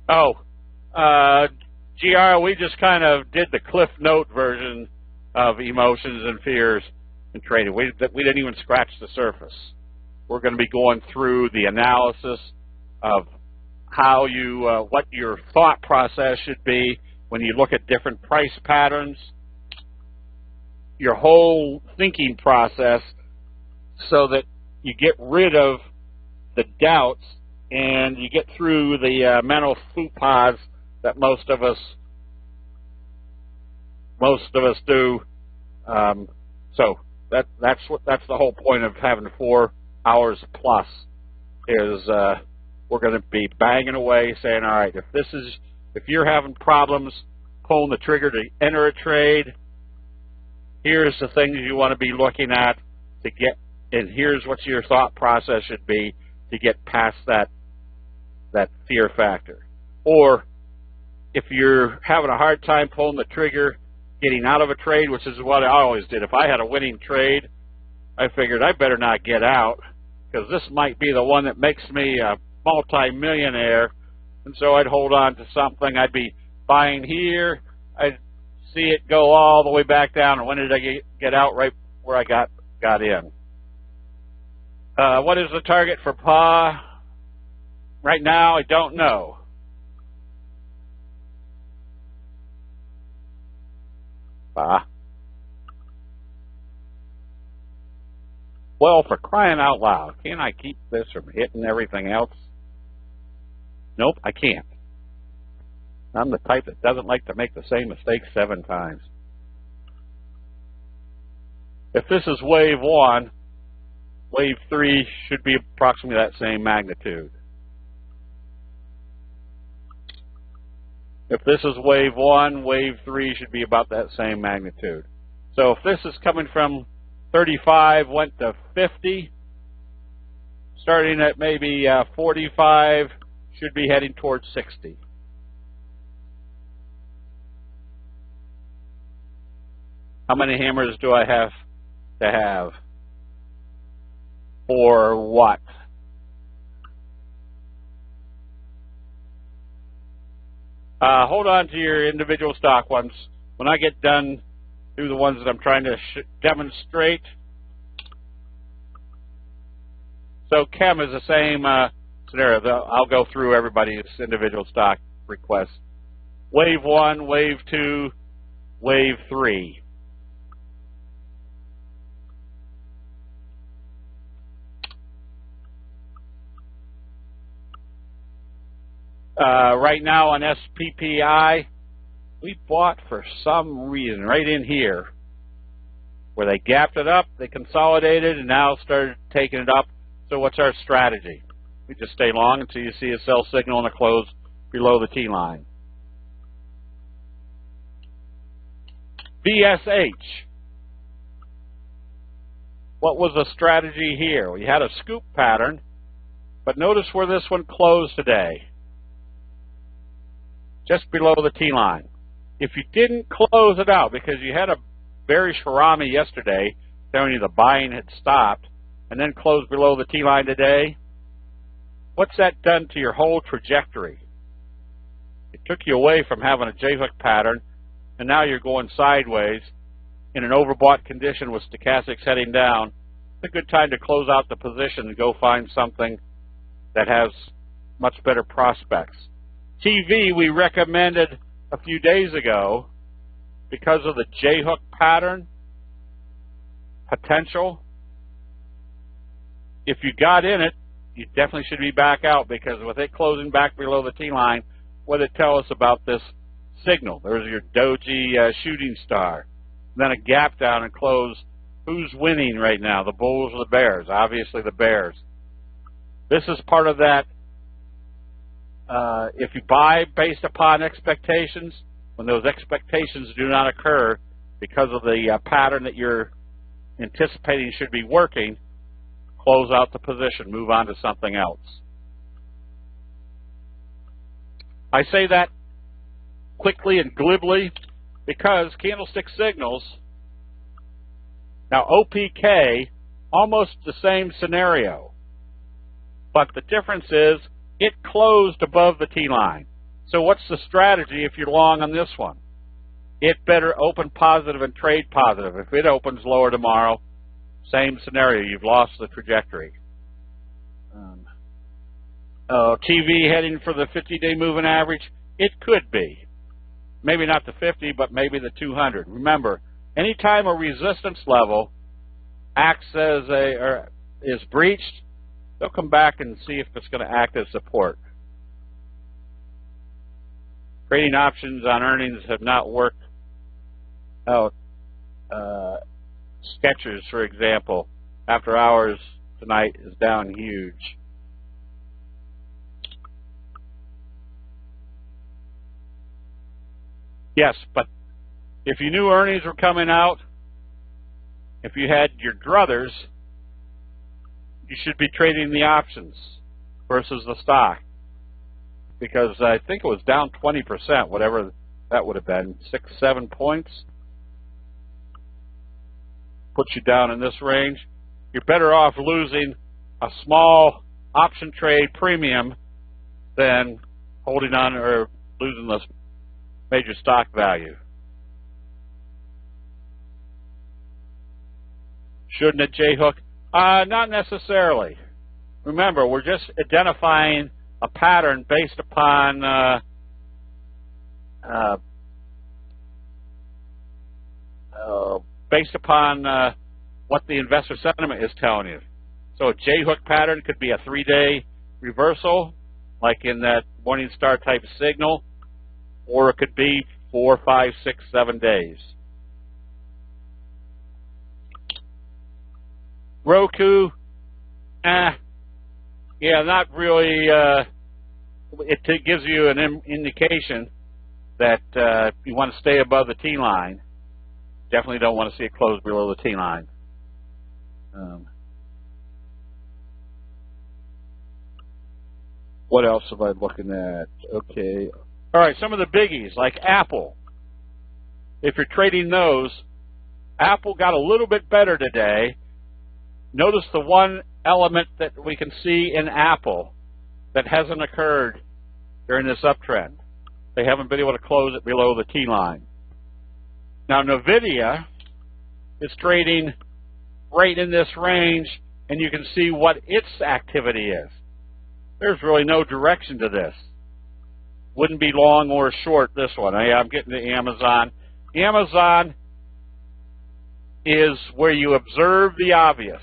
Oh, GR, we just kind of did the Cliff Note version of emotions and fears in trading. We didn't even scratch the surface. We're going to be going through the analysis of how you, what your thought process should be when you look at different price patterns, your whole thinking process, so that you get rid of the doubts and you get through the mental faux pas that most of us do. So that's the whole point of having 4 hours plus is we're going to be banging away saying, all right, if you're having problems pulling the trigger to enter a trade, here's the things you want to be looking at to get, and here's what your thought process should be to get past that fear factor. Or if you're having a hard time pulling the trigger, getting out of a trade, which is what I always did. If I had a winning trade, I figured I better not get out because this might be the one that makes me a multi-millionaire, and so I'd hold on to something. I'd be buying here, I'd see it go all the way back down, and when did I get out? Right where I got in. What is the target for PA? Right now, I don't know. PA. Well, for crying out loud, can't I keep this from hitting everything else? Nope, I can't. I'm the type that doesn't like to make the same mistake 7 times. If this is wave 1, wave 3 should be approximately that same magnitude. If this is wave 1, wave 3 should be about that same magnitude. So if this is coming from 35, went to 50, starting at maybe 45, should be heading towards 60. How many hammers do I have to have? For what? Hold on to your individual stock ones. When I get done through the ones that I'm trying to demonstrate. So chem is the same scenario. I'll go through everybody's individual stock requests. Wave 1, wave 2, wave 3. Right now on SPPI, we bought for some reason right in here where they gapped it up, they consolidated, and now started taking it up. So what's our strategy? We just stay long until you see a sell signal and a close below the T line. VSH. What was the strategy here? We had a scoop pattern, but notice where this one closed today. Just below the T line. If you didn't close it out because you had a bearish harami yesterday telling you the buying had stopped and then closed below the T line today, what's that done to your whole trajectory? It took you away from having a J-hook pattern, and now you're going sideways in an overbought condition with stochastics heading down. It's a good time to close out the position and go find something that has much better prospects. TV we recommended a few days ago because of the J-hook pattern potential. If you got in it, you definitely should be back out, because with it closing back below the T line, what did it tell us about this signal? There's your doji shooting star. Then a gap down and close. Who's winning right now, the bulls or the bears? Obviously the bears. This is part of that. If you buy based upon expectations, when those expectations do not occur because of the pattern that you're anticipating should be working, close out the position, move on to something else. I say that quickly and glibly because candlestick signals, now OPK, almost the same scenario, but the difference is it closed above the T line. So what's the strategy if you're long on this one? It better open positive and trade positive. If it opens lower tomorrow, same scenario, you've lost the trajectory. TV heading for the 50-day moving average? It could be. Maybe not the 50, but maybe the 200. Remember, anytime a resistance level acts as or is breached, they'll come back and see if it's going to act as support. Trading options on earnings have not worked out. Skechers, for example, after hours tonight is down huge. Yes, but if you knew earnings were coming out, if you had your druthers, you should be trading the options versus the stock, because I think it was down 20%, whatever that would have been, 6-7 points. Puts you down in this range. You're better off losing a small option trade premium than holding on or losing this major stock value. Shouldn't it J-hook? Not necessarily. Remember, we're just identifying a pattern based upon what the investor sentiment is telling you. So a J-hook pattern could be a 3-day reversal, like in that morning star type signal, or it could be 4, 5, 6, 7 days. Roku, yeah, not really. It gives you an indication that you want to stay above the T line. Definitely don't want to see it close below the T line. What else am I looking at? Okay. All right, some of the biggies, like Apple. If you're trading those, Apple got a little bit better today. Notice the one element that we can see in Apple that hasn't occurred during this uptrend. They haven't been able to close it below the T line. Now, NVIDIA is trading right in this range, and you can see what its activity is. There's really no direction to this. Wouldn't be long or short this one. I'm getting to Amazon. Amazon is where you observe the obvious.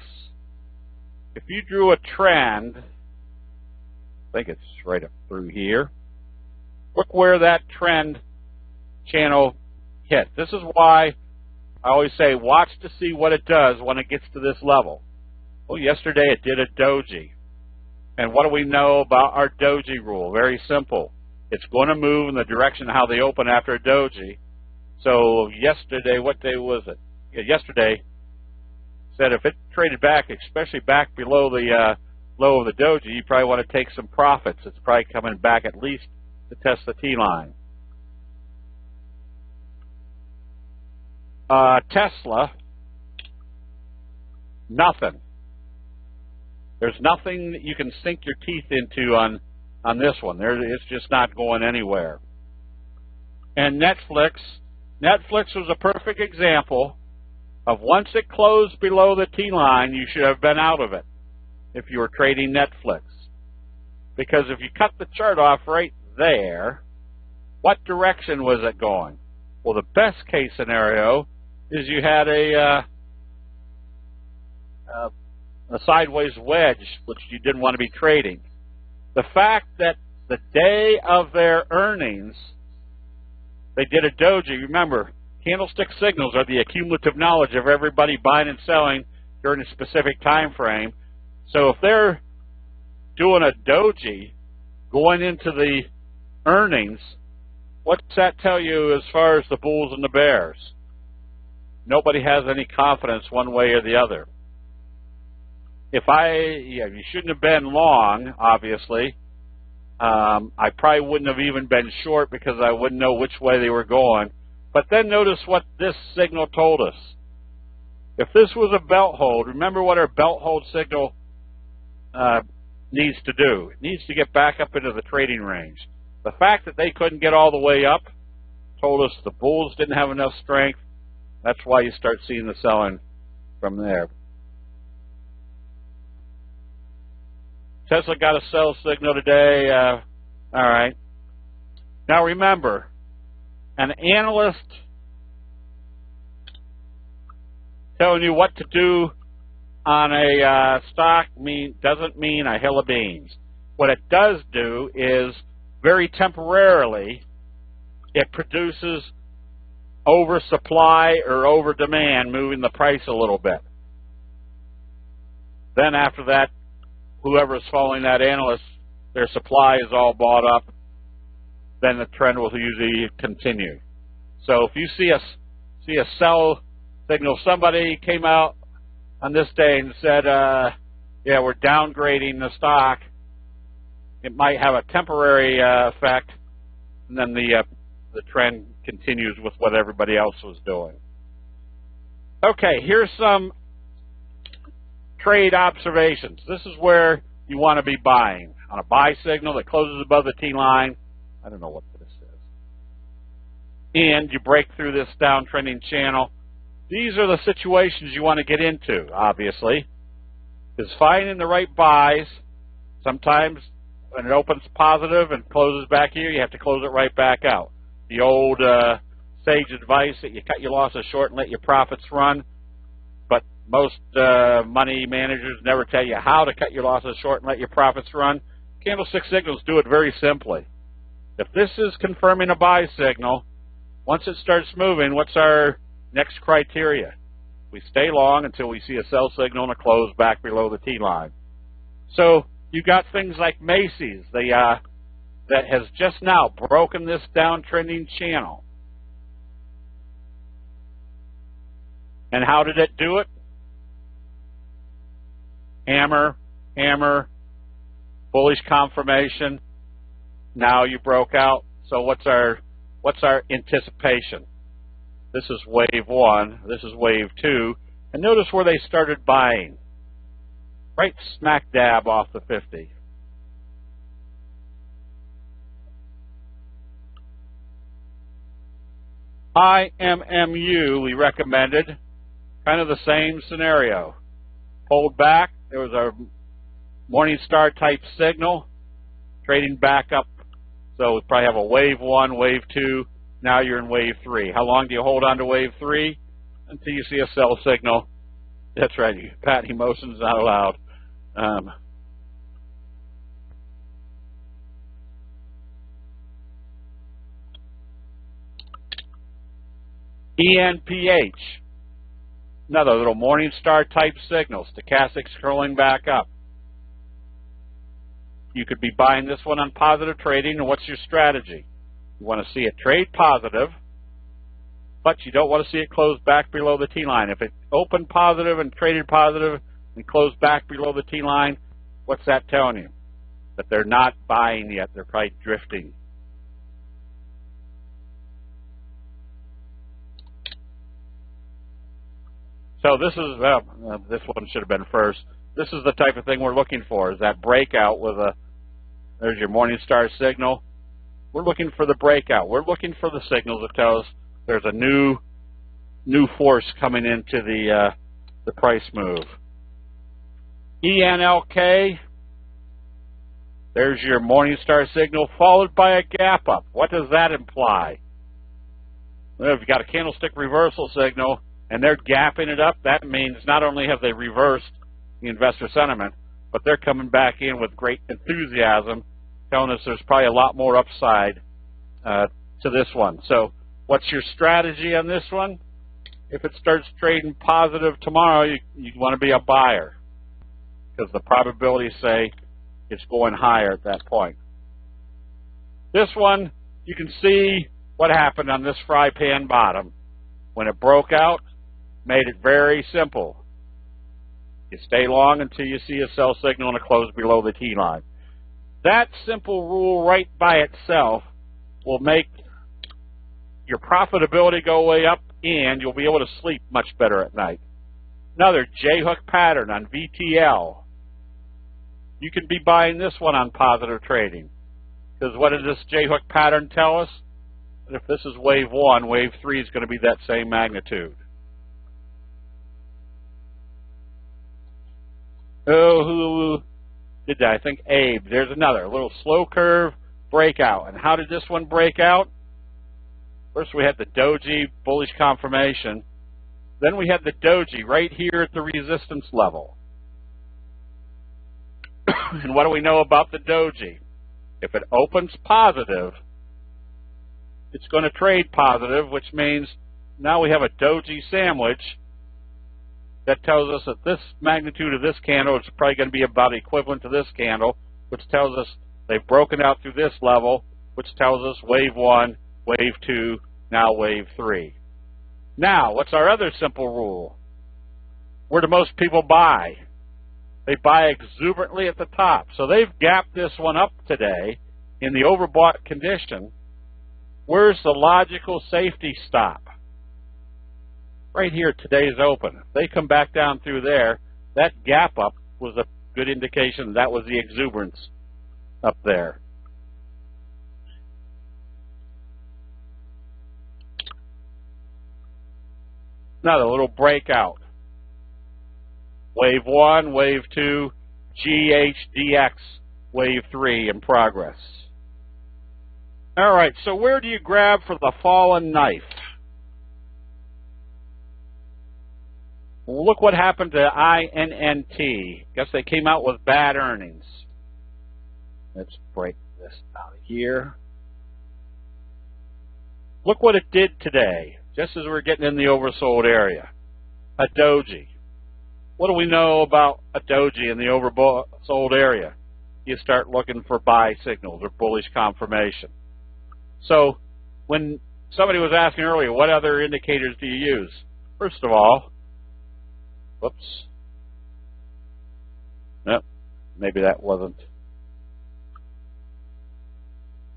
If you drew a trend, I think it's right up through here, look where that trend channel hit. This is why I always say watch to see what it does when it gets to this level. Well, yesterday it did a doji. And what do we know about our doji rule? Very simple. It's going to move in the direction of how they open after a doji. So yesterday, what day was it? Yeah, yesterday said if it traded back, especially back below the low of the doji, you probably want to take some profits. It's probably coming back at least to test the T line. Tesla, nothing. There's nothing that you can sink your teeth into on this one. It's just not going anywhere. And Netflix was a perfect example of once it closed below the T line, you should have been out of it if you were trading Netflix. Because if you cut the chart off right there, what direction was it going? Well, the best case scenario is you had a sideways wedge, which you didn't want to be trading. The fact that the day of their earnings, they did a doji. Remember, candlestick signals are the accumulative knowledge of everybody buying and selling during a specific time frame. So if they're doing a doji going into the earnings, what's that tell you as far as the bulls and the bears? Nobody has any confidence one way or the other. You shouldn't have been long, obviously. I probably wouldn't have even been short because I wouldn't know which way they were going. But then notice what this signal told us. If this was a belt hold, remember what our belt hold signal needs to do. It needs to get back up into the trading range. The fact that they couldn't get all the way up told us the bulls didn't have enough strength. That's why you start seeing the selling from there. Tesla got a sell signal today. All right. Now remember, an analyst telling you what to do on a stock doesn't mean a hill of beans. What it does do is, very temporarily, it produces oversupply or over demand, moving the price a little bit. Then after that, whoever is following that analyst, their supply is all bought up, then the trend will usually continue. So if you see a sell signal, somebody came out on this day and said, yeah, we're downgrading the stock, it might have a temporary effect, and then the trend continues with what everybody else was doing. Okay, here's some trade observations. This is where you want to be buying. On a buy signal that closes above the T line, I don't know what this is, and you break through this downtrending channel, these are the situations you want to get into, obviously, is finding the right buys. Sometimes when it opens positive and closes back here, you have to close it right back out. The old sage advice that you cut your losses short and let your profits run. But most money managers never tell you how to cut your losses short and let your profits run. Candlestick signals do it very simply. If this is confirming a buy signal, once it starts moving, what's our next criteria? We stay long until we see a sell signal and a close back below the T-line. So you got things like Macy's that has just now broken this downtrending channel. And how did it do it? Hammer, hammer, bullish confirmation. Now you broke out. So what's our anticipation? This is wave 1. This is wave 2. And notice where they started buying. Right smack dab off the 50. IMMU we recommended. Kind of the same scenario. Pulled back. There was a Morningstar type signal. Trading back up. So we probably have a wave 1, wave 2. Now you're in wave 3. How long do you hold on to wave 3? Until you see a sell signal. That's right. Pat, emotions not allowed. ENPH. Another little Morningstar type signal. Stochastic scrolling back up. You could be buying this one on positive trading, and what's your strategy? You want to see it trade positive, but you don't want to see it close back below the T-line. If it opened positive and traded positive and closed back below the T-line, what's that telling you? That they're not buying yet. They're probably drifting. So this is, this one should have been first. This is the type of thing we're looking for, is that breakout with there's your Morningstar signal. We're looking for the breakout. We're looking for the signals that tell us there's a new force coming into the price move. ENLK, there's your Morningstar signal followed by a gap up. What does that imply? Well, if you've got a candlestick reversal signal and they're gapping it up, that means not only have they reversed the investor sentiment, but they're coming back in with great enthusiasm, telling us there's probably a lot more upside to this one. So what's your strategy on this one? If it starts trading positive tomorrow, you want to be a buyer, because the probabilities say it's going higher at that point. This one, you can see what happened on this fry pan bottom. When it broke out, made it very simple. You stay long until you see a sell signal and a close below the T-line. That simple rule right by itself will make your profitability go way up, and you'll be able to sleep much better at night. Another J-hook pattern on VTL. You can be buying this one on positive trading, because what does this J-hook pattern tell us? That if this is wave 1, wave 3 is going to be that same magnitude. Oh, who did that? I think Abe. There's another little slow curve breakout. And how did this one break out? First we had the doji bullish confirmation. Then we had the doji right here at the resistance level. And what do we know about the doji? If it opens positive, it's going to trade positive, which means now we have a doji sandwich that tells us that this magnitude of this candle is probably going to be about equivalent to this candle, which tells us they've broken out through this level, which tells us wave 1, wave 2, now wave 3. Now, what's our other simple rule? Where do most people buy? They buy exuberantly at the top. So they've gapped this one up today in the overbought condition. Where's the logical safety stop? Right here at today's open. If they come back down through there, that gap up was a good indication that was the exuberance up there. Another little breakout. Wave 1, wave 2, GHDX, wave 3 in progress. All right, so where do you grab for the fallen knife? Look what happened to INNT. Guess they came out with bad earnings. Let's break this out of here. Look what it did today, just as we're getting in the oversold area. a doji. What do we know about a doji in the oversold area? You start looking for buy signals or bullish confirmation. So when somebody was asking earlier, what other indicators do you use? First of all, whoops. Nope, maybe that wasn't.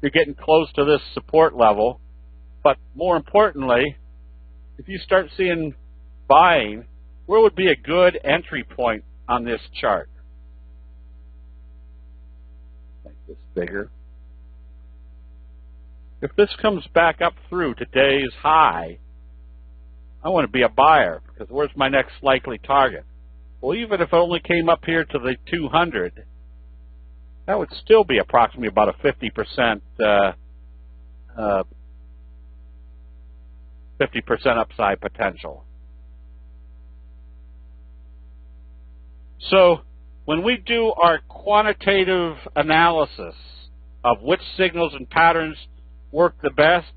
You're getting close to this support level, but more importantly, if you start seeing buying, where would be a good entry point on this chart? Make this bigger. If this comes back up through today's high, I want to be a buyer, because where's my next likely target? Well, even if it only came up here to the 200, that would still be approximately about a 50% 50% upside potential. So when we do our quantitative analysis of which signals and patterns work the best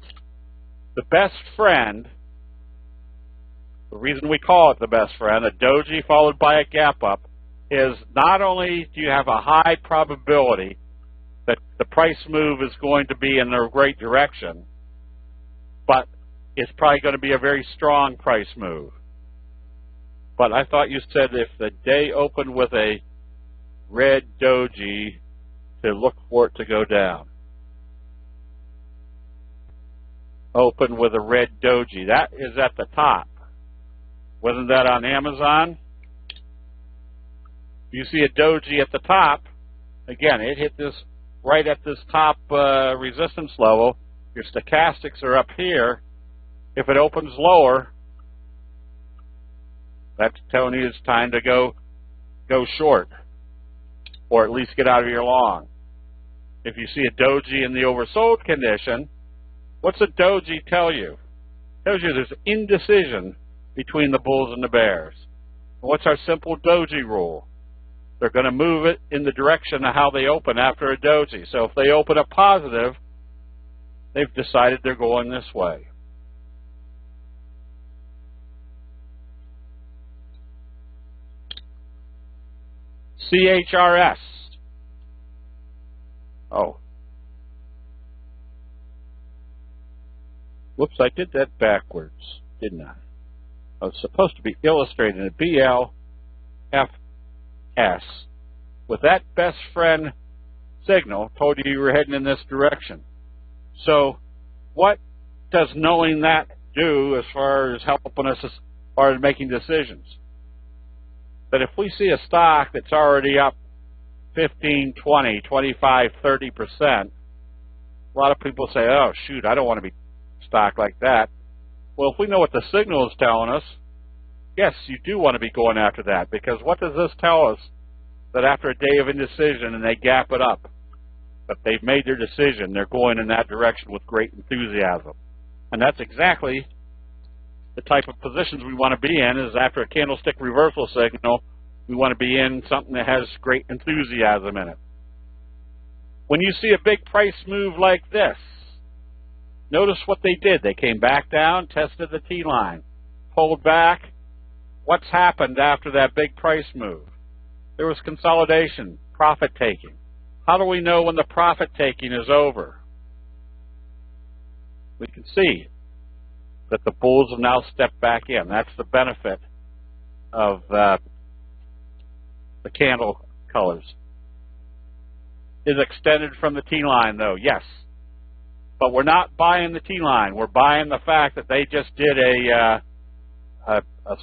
friend, the reason we call it the best friend, a doji followed by a gap up, is not only do you have a high probability that the price move is going to be in the right direction, but it's probably going to be a very strong price move. But I thought you said if the day opened with a red doji, to look for it to go down. Open with a red doji. That is at the top. Wasn't that on Amazon? You see a doji at the top. Again, it hit this right at this top resistance level. Your stochastics are up here. If it opens lower, that's telling you it's time to go short, or at least get out of your long. If you see a doji in the oversold condition, what's a doji tell you? It tells you there's indecision between the bulls and the bears. What's our simple doji rule? They're going to move it in the direction of how they open after a doji. So if they open up positive, they've decided they're going this way. CHRS. Oh. Whoops, I did that backwards, didn't I? I was supposed to be illustrating a BLFS with that best friend signal, told you were heading in this direction. So what does knowing that do as far as helping us as far as making decisions? But if we see a stock that's already up 15, 20, 25, 30%, a lot of people say, oh, shoot, I don't want to be stock like that. Well, if we know what the signal is telling us, yes, you do want to be going after that, because what does this tell us? That after a day of indecision and they gap it up, but they've made their decision, they're going in that direction with great enthusiasm. And that's exactly the type of positions we want to be in. Is after a candlestick reversal signal, we want to be in something that has great enthusiasm in it. When you see a big price move like this, notice what they did. They came back down, tested the T-line, pulled back. What's happened after that big price move? There was consolidation, profit taking. How do we know when the profit taking is over? We can see that the bulls have now stepped back in. That's the benefit of the candle colors. Is extended from the T-line, though, yes. But we're not buying the T-line. We're buying the fact that they just did a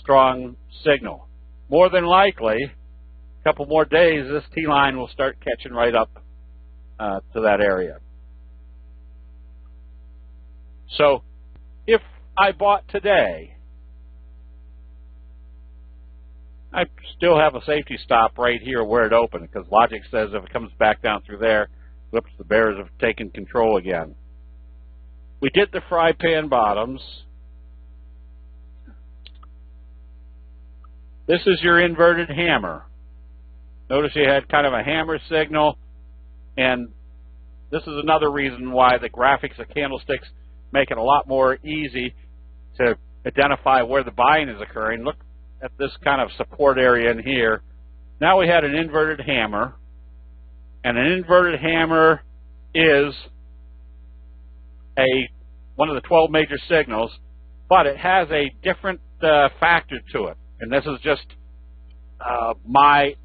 strong signal. More than likely, a couple more days, this T-line will start catching right up to that area. So if I bought today, I still have a safety stop right here where it opened, because logic says if it comes back down through there, whoops, the bears have taken control again. We did the fry pan bottoms. This is your inverted hammer. Notice you had kind of a hammer signal, and this is another reason why the graphics of candlesticks make it a lot more easy to identify where the buying is occurring. Look at this kind of support area in here. Now we had an inverted hammer, and an inverted hammer is one of the 12 major signals, but it has a different factor to it. And this is just my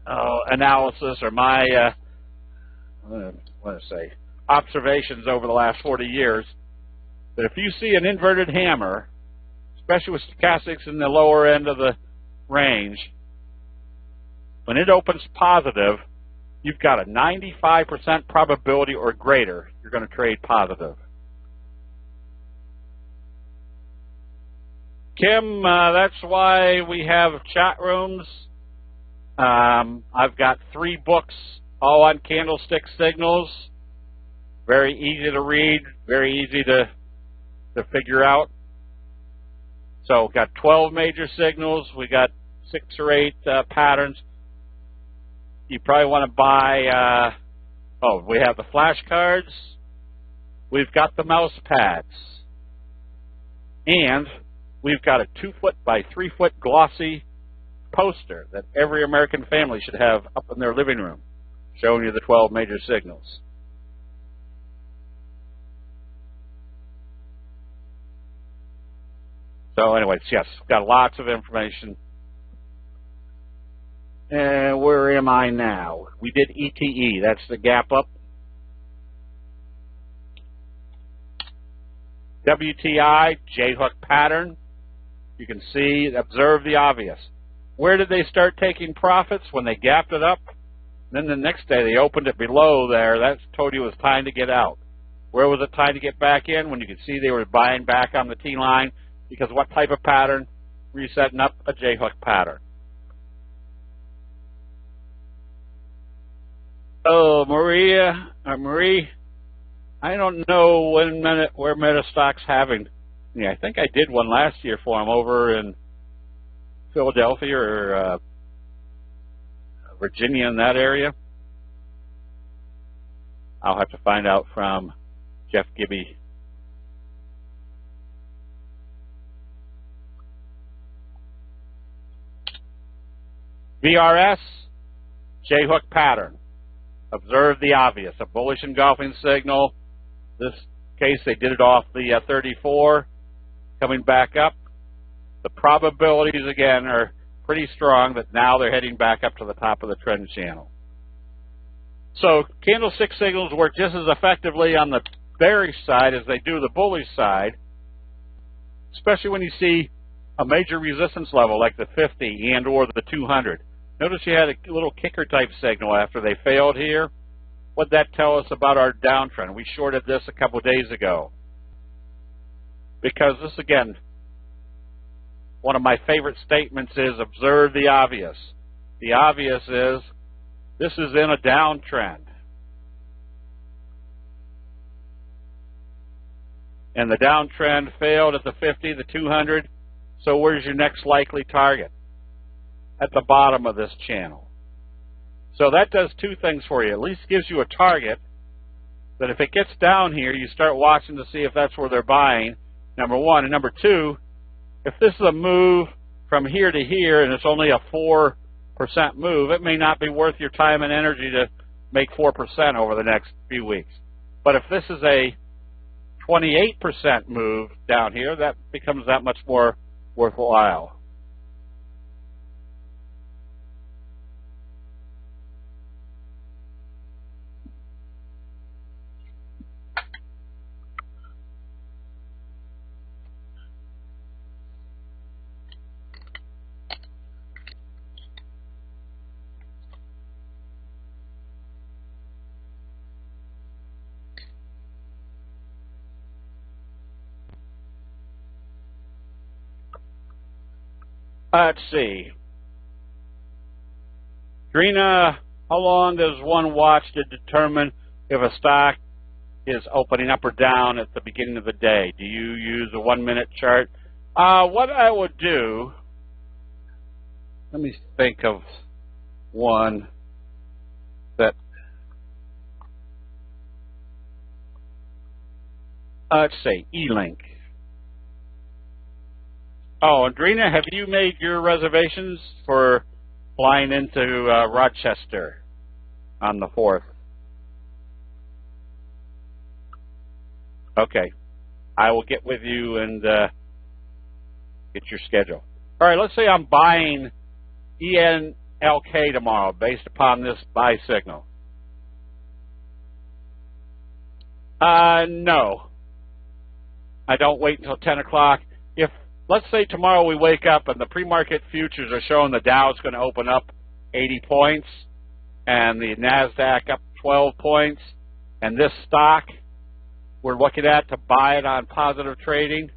analysis or my observations over the last 40 years. That if you see an inverted hammer, especially with stochastics in the lower end of the range, when it opens positive, you've got a 95% probability or greater you're going to trade positive. Kim, that's why we have chat rooms. I've got 3 books all on candlestick signals. Very easy to read, very easy to figure out. So we've got 12 major signals. We got 6 or 8 patterns. You probably want to buy, we have the flashcards. We've got the mouse pads. And we've got a 2-foot by 3-foot glossy poster that every American family should have up in their living room, showing you the 12 major signals. So anyways, yes, got lots of information. And where am I now? We did ETE. That's the gap up. WTI, J-hook pattern. You can see, observe the obvious. Where did they start taking profits? When they gapped it up. Then the next day they opened it below there. That told you it was time to get out. Where was it time to get back in? When you could see they were buying back on the T-line. Because what type of pattern? Were you setting up? A J-hook pattern. Oh, Marie, I don't know where Metastock's having. Yeah, I think I did one last year for him over in Philadelphia or Virginia, in that area. I'll have to find out from Jeff Gibby. VRS, J-hook pattern. Observe the obvious. A bullish engulfing signal. This case, they did it off the 34, coming back up. The probabilities, again, are pretty strong that now they're heading back up to the top of the trend channel. So candlestick signals work just as effectively on the bearish side as they do the bullish side, especially when you see a major resistance level like the 50 and or the 200. Notice you had a little kicker type signal after they failed here. What did that tell us about our downtrend? We shorted this a couple of days ago. Because this, again, one of my favorite statements is observe the obvious. The obvious is this is in a downtrend. And the downtrend failed at the 50, the 200. So where's your next likely target? At the bottom of this channel. So that does 2 things for you. At least gives you a target that if it gets down here, you start watching to see if that's where they're buying, number 1. And number 2, if this is a move from here to here and it's only a 4% move, it may not be worth your time and energy to make 4% over the next few weeks. But if this is a 28% move down here, that becomes that much more worthwhile. Let's see. Drina, how long does one watch to determine if a stock is opening up or down at the beginning of the day? Do you use a 1-minute chart? What I would do, let me think of one that, let's say E-Link. Oh, Andrina, have you made your reservations for flying into Rochester on the 4th? Okay. I will get with you and get your schedule. All right, let's say I'm buying ENLK tomorrow based upon this buy signal. No. I don't wait until 10 o'clock. If, let's say tomorrow we wake up and the pre-market futures are showing the Dow is going to open up 80 points and the NASDAQ up 12 points, and this stock we're looking at to buy it on positive trading.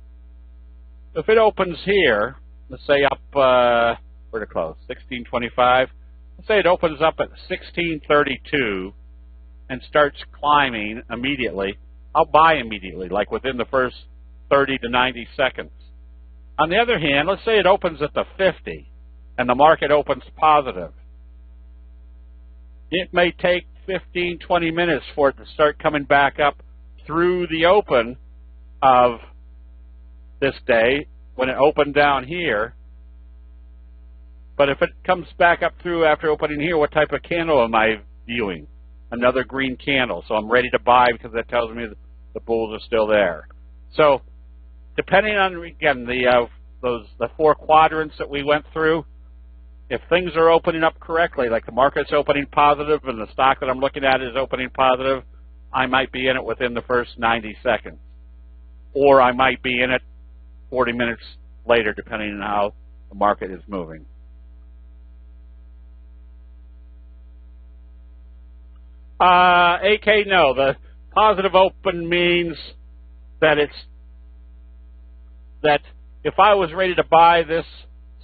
If it opens here, let's say up, where to close, 1625. Let's say it opens up at 1632 and starts climbing immediately. I'll buy immediately, like within the first 30 to 90 seconds. On the other hand, let's say it opens at the 50 and the market opens positive. It may take 15, 20 minutes for it to start coming back up through the open of this day when it opened down here. But if it comes back up through after opening here, what type of candle am I viewing? Another green candle. So I'm ready to buy because that tells me that the bulls are still there. So depending on, again, the 4 quadrants that we went through, if things are opening up correctly, like the market's opening positive and the stock that I'm looking at is opening positive, I might be in it within the first 90 seconds. Or I might be in it 40 minutes later, depending on how the market is moving. AK, no. The positive open means that that if I was ready to buy this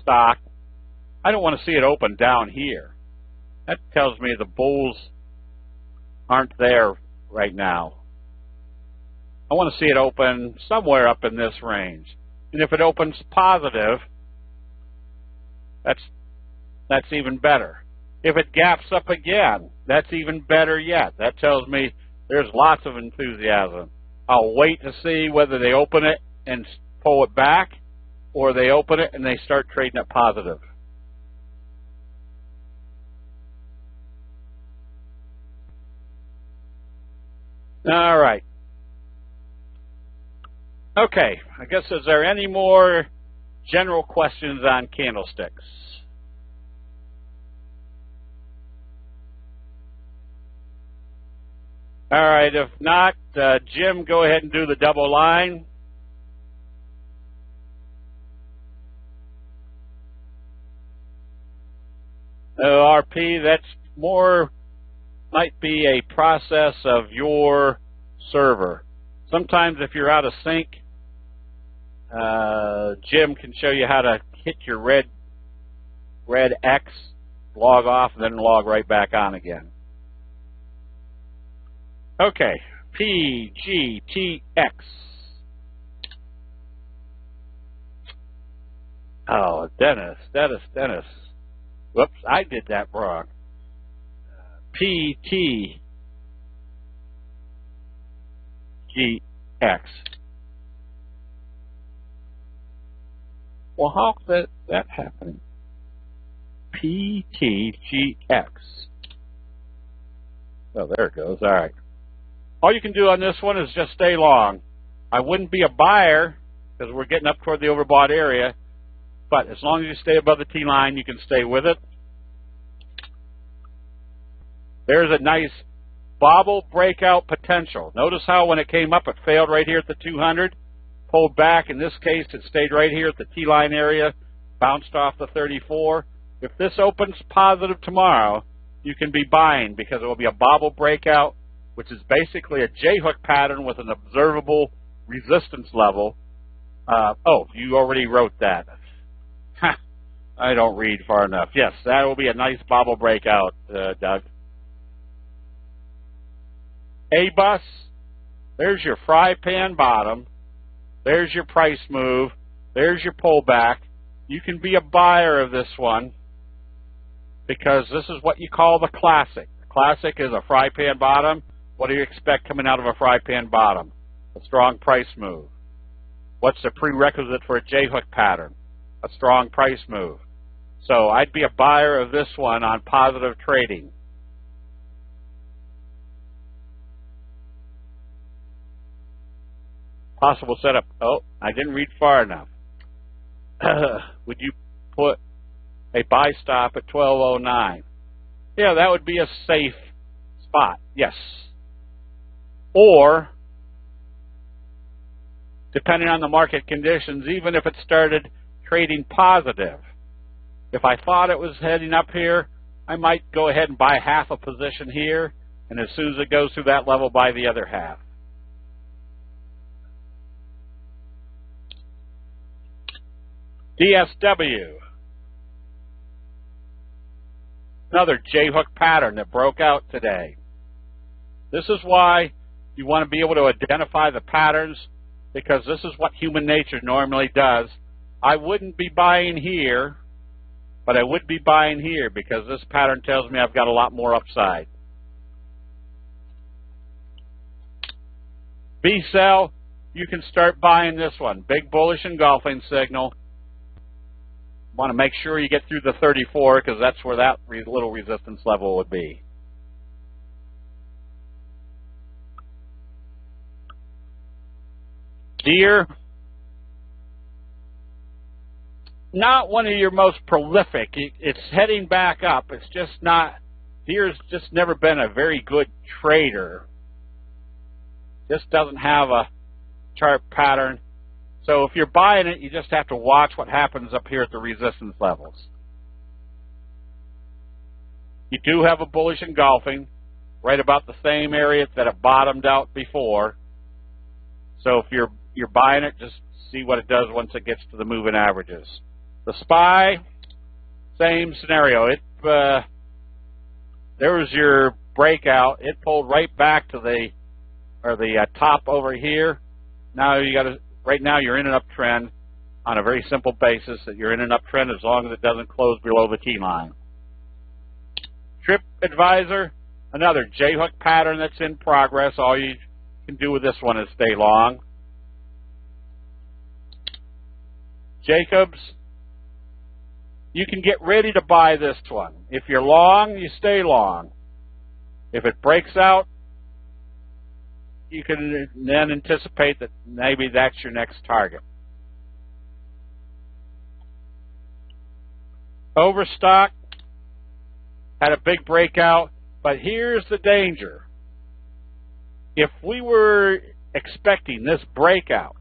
stock, I don't want to see it open down here. That tells me the bulls aren't there right now. I want to see it open somewhere up in this range. And if it opens positive, that's even better. If it gaps up again, that's even better yet. That tells me there's lots of enthusiasm. I'll wait to see whether they open it and pull it back, or they open it and they start trading it positive. All right. Okay, I guess, is there any more general questions on candlesticks? All right, if not, Jim, go ahead and do the double line. RP, that's more, might be a process of your server. Sometimes if you're out of sync, Jim can show you how to hit your red X, log off, and then log right back on again. Okay, PGTX. Oh, Dennis. Whoops, I did that wrong. PTGX. Well, how is that happening? PTGX. Oh, there it goes. All right. All you can do on this one is just stay long. I wouldn't be a buyer because we're getting up toward the overbought area, but as long as you stay above the T line, you can stay with it. There's a nice bobble breakout potential. Notice how when it came up, it failed right here at the 200, pulled back. In this case, it stayed right here at the T line area, bounced off the 34. If this opens positive tomorrow, you can be buying because it will be a bobble breakout, which is basically a J-hook pattern with an observable resistance level. Oh, you already wrote that. I don't read far enough. Yes, that will be a nice bobble breakout, Doug. A-bus, there's your fry pan bottom. There's your price move. There's your pullback. You can be a buyer of this one because this is what you call the classic. The classic is a fry pan bottom. What do you expect coming out of a fry pan bottom? A strong price move. What's the prerequisite for a J-hook pattern? a strong price move. So I'd be a buyer of this one on positive trading. Possible setup. Oh, I didn't read far enough. Would you put a buy stop at 1209? Yeah, that would be a safe spot. Yes. Or, depending on the market conditions, even if it started trading positive, if I thought it was heading up here, I might go ahead and buy half a position here, and as soon as it goes through that level, buy the other half. DSW. Another J-hook pattern that broke out today. This is why you want to be able to identify the patterns, because this is what human nature normally does. I wouldn't be buying here, but I would be buying here because this pattern tells me I've got a lot more upside. B-cell, you can start buying this one. Big bullish engulfing signal. Want to make sure you get through the 34 because that's where that little resistance level would be. Deer, not one of your most prolific. It's heading back up. It's just not. Deer's just never been a very good trader. Just doesn't have a chart pattern. So if you're buying it, you just have to watch what happens up here at the resistance levels. You do have a bullish engulfing right about the same area that it bottomed out before. So if you're buying it, just see what it does once it gets to the moving averages. The SPY, same scenario. There was your breakout. It pulled right back to the top over here. Now you got to. Right now you're in an uptrend on a very simple basis that you're in an uptrend as long as it doesn't close below the T line. Trip Advisor, another J-hook pattern that's in progress. All you can do with this one is stay long. Jacobs, you can get ready to buy this one. If you're long, you stay long. If it breaks out, you can then anticipate that maybe that's your next target. Overstock had a big breakout, but here's the danger. If we were expecting this breakout,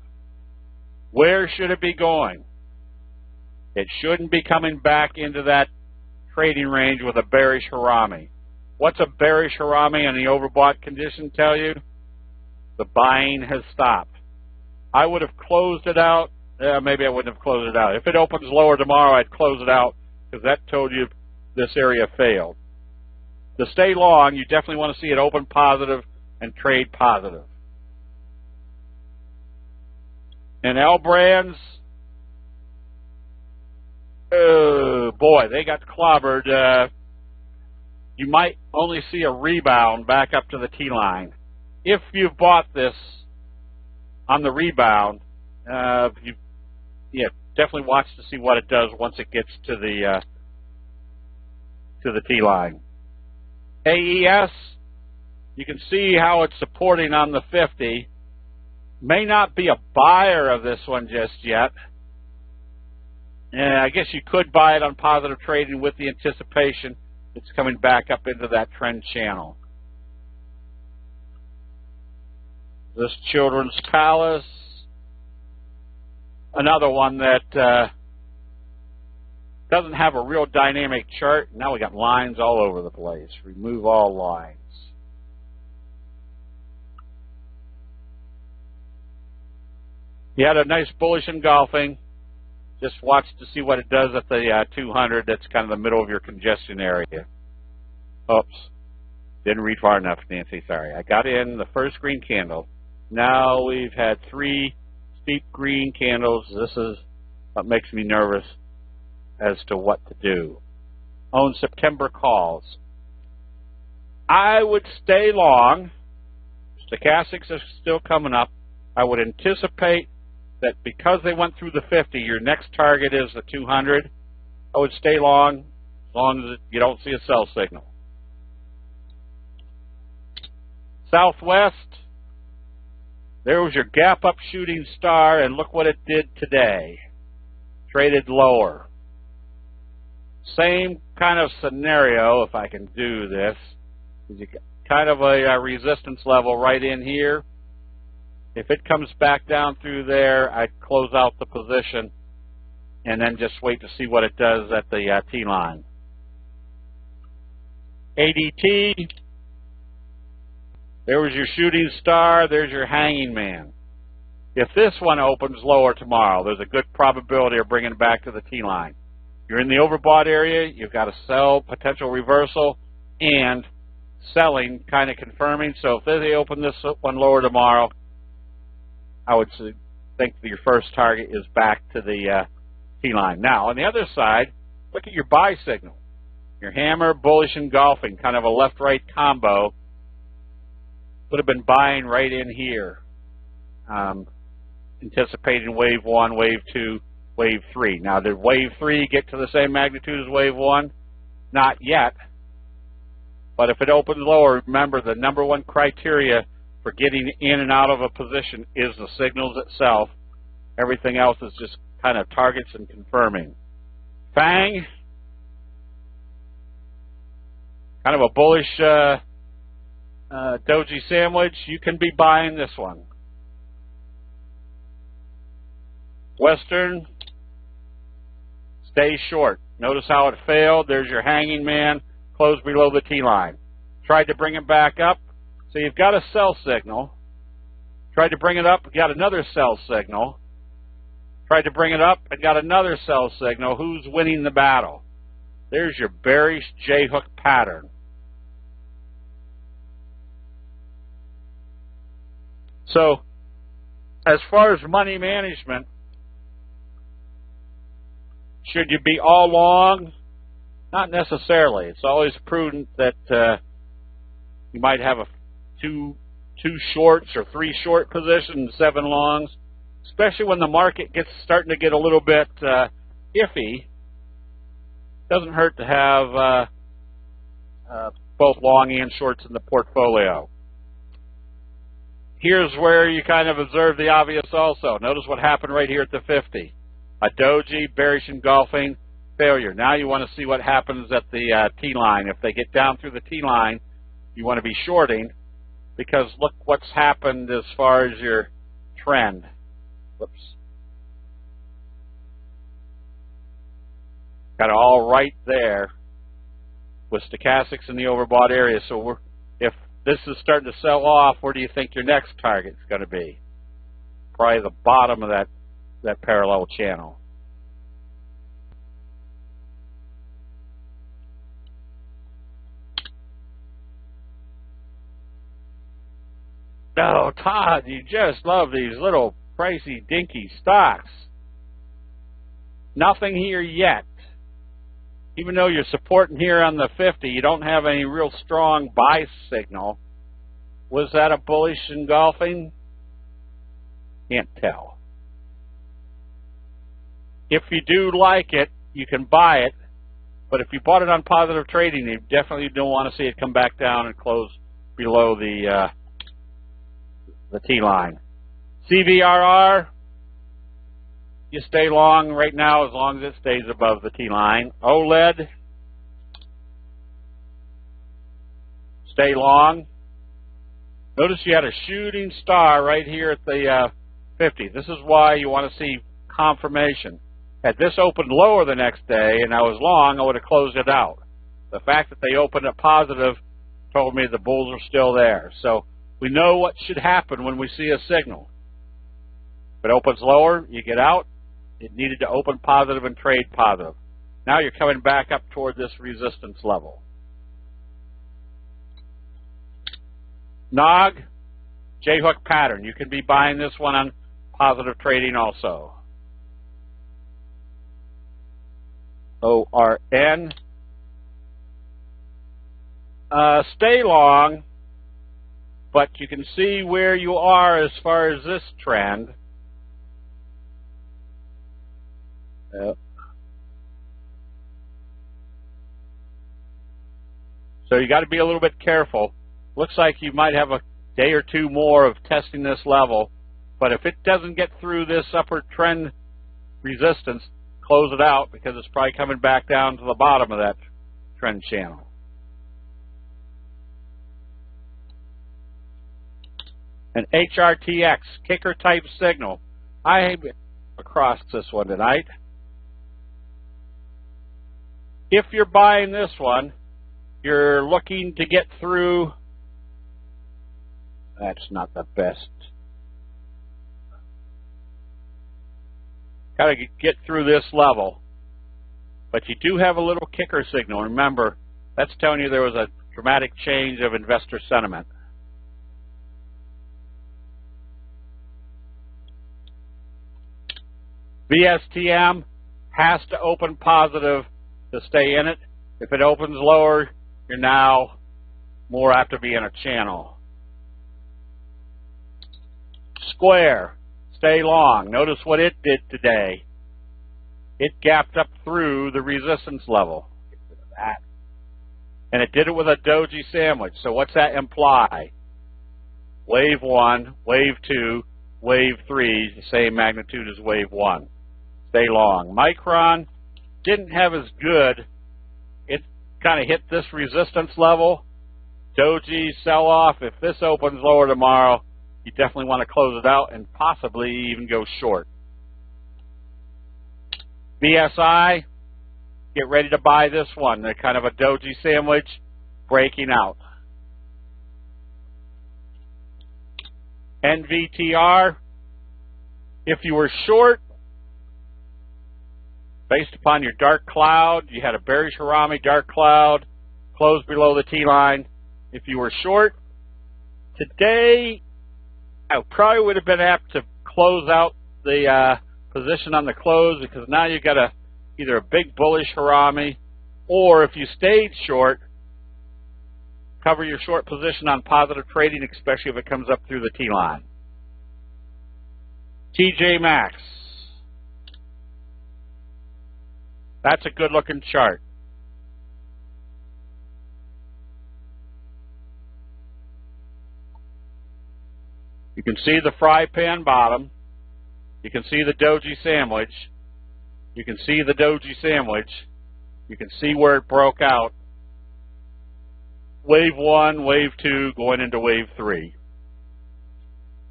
where should it be going? It shouldn't be coming back into that trading range with a bearish harami. What's a bearish harami and the overbought condition tell you? The buying has stopped. I would have closed it out. Maybe I wouldn't have closed it out. If it opens lower tomorrow, I'd close it out because that told you this area failed. To stay long, you definitely want to see it open positive and trade positive. And L Brands, oh boy, they got clobbered. You might only see a rebound back up to the T line. If you've bought this on the rebound, definitely watch to see what it does once it gets to the T line. AES, you can see how it's supporting on the 50. May not be a buyer of this one just yet. And I guess you could buy it on positive trading with the anticipation it's coming back up into that trend channel. This Children's Palace, another one that doesn't have a real dynamic chart. Now we got lines all over the place. Remove all lines. You had a nice bullish engulfing. Just watch to see what it does at the 200. That's kind of the middle of your congestion area. Oops. Didn't read far enough, Nancy. Sorry. I got in the first green candle. Now we've had 3 steep green candles. This is what makes me nervous as to what to do. On September calls. I would stay long. Stochastics are still coming up. I would anticipate that because they went through the 50, your next target is the 200. I would stay long as long as you don't see a sell signal. Southwest, there was your gap up shooting star, and look what it did today. Traded lower. Same kind of scenario, if I can do this. Kind of a resistance level right in here. If it comes back down through there, I'd close out the position and then just wait to see what it does at the T-line. ADT, there was your shooting star, there's your hanging man. If this one opens lower tomorrow, there's a good probability of bringing it back to the T-line. You're in the overbought area, you've got a sell, potential reversal, and selling kind of confirming. So if they open this one lower tomorrow, I would think that your first target is back to the T-line. Now, on the other side, look at your buy signal. Your hammer, bullish, engulfing, kind of a left-right combo. Would have been buying right in here, anticipating wave 1, wave 2, wave 3. Now, did wave 3 get to the same magnitude as wave 1? Not yet. But if it opens lower, remember the number one criteria for getting in and out of a position is the signals itself. Everything else is just kind of targets and confirming. FANG, kind of a bullish doji sandwich. You can be buying this one. Western, stay short. Notice how it failed. There's your hanging man, closed below the T-line. Tried to bring it back up. So you've got a sell signal. Tried to bring it up, got another sell signal. Tried to bring it up and got another sell signal. Who's winning the battle? There's your bearish J-hook pattern. So, as far as money management, should you be all long? Not necessarily. It's always prudent that you might have two shorts or 3 short positions, 7 longs, especially when the market gets starting to get a little bit iffy. Doesn't hurt to have both long and shorts in the portfolio. Here's where you kind of observe the obvious also. Notice what happened right here at the 50. A doji, bearish engulfing, failure. Now you want to see what happens at the T-line. If they get down through the T-line, you want to be shorting, because look what's happened as far as your trend. Whoops. Got it all right there with stochastics in the overbought area. So if this is starting to sell off, where do you think your next target is going to be? Probably the bottom of that parallel channel. No, Todd, you just love these little pricey, dinky stocks. Nothing here yet. Even though you're supporting here on the 50, you don't have any real strong buy signal. Was that a bullish engulfing? Can't tell. If you do like it, you can buy it. But if you bought it on positive trading, you definitely don't want to see it come back down and close below the T-line. CVRR, you stay long right now as long as it stays above the T-line. OLED, stay long. Notice you had a shooting star right here at the 50. This is why you want to see confirmation. Had this opened lower the next day and I was long, I would have closed it out. The fact that they opened it positive told me the bulls are still there. So we know what should happen when we see a signal. If it opens lower, you get out. It needed to open positive and trade positive. Now you're coming back up toward this resistance level. NOG, J-hook pattern. You can be buying this one on positive trading also. ORN. Stay long, but you can see where you are as far as this trend. Yep. So you got to be a little bit careful. Looks like you might have a day or two more of testing this level, but if it doesn't get through this upward trend resistance, close it out, because it's probably coming back down to the bottom of that trend channel. An HRTX kicker type signal. I across this one tonight. If you're buying this one, you're looking to get through. That's not the best. Got to get through this level. But you do have a little kicker signal. Remember, that's telling you there was a dramatic change of investor sentiment. VSTM has to open positive to stay in it. If it opens lower, you're now more apt to be in a channel. Square, stay long. Notice what it did today. It gapped up through the resistance level. Get rid of that. And it did it with a doji sandwich. So what's that imply? Wave 1, wave 2, wave 3, the same magnitude as wave 1. Stay long. Micron didn't have as good. It kind of hit this resistance level. Doji sell-off. If this opens lower tomorrow, you definitely want to close it out and possibly even go short. BSI, get ready to buy this one. They're kind of a doji sandwich breaking out. NVTR, if you were short, based upon your dark cloud, you had a bearish Harami dark cloud, closed below the T-line. If you were short, today, I probably would have been apt to close out the position on the close, because now you've got either a big bullish Harami, or if you stayed short, cover your short position on positive trading, especially if it comes up through the T-line. TJ Maxx. That's a good looking chart. You can see the fry pan bottom. You can see the doji sandwich. You can see the doji sandwich. You can see where it broke out. Wave 1, wave 2, going into wave 3.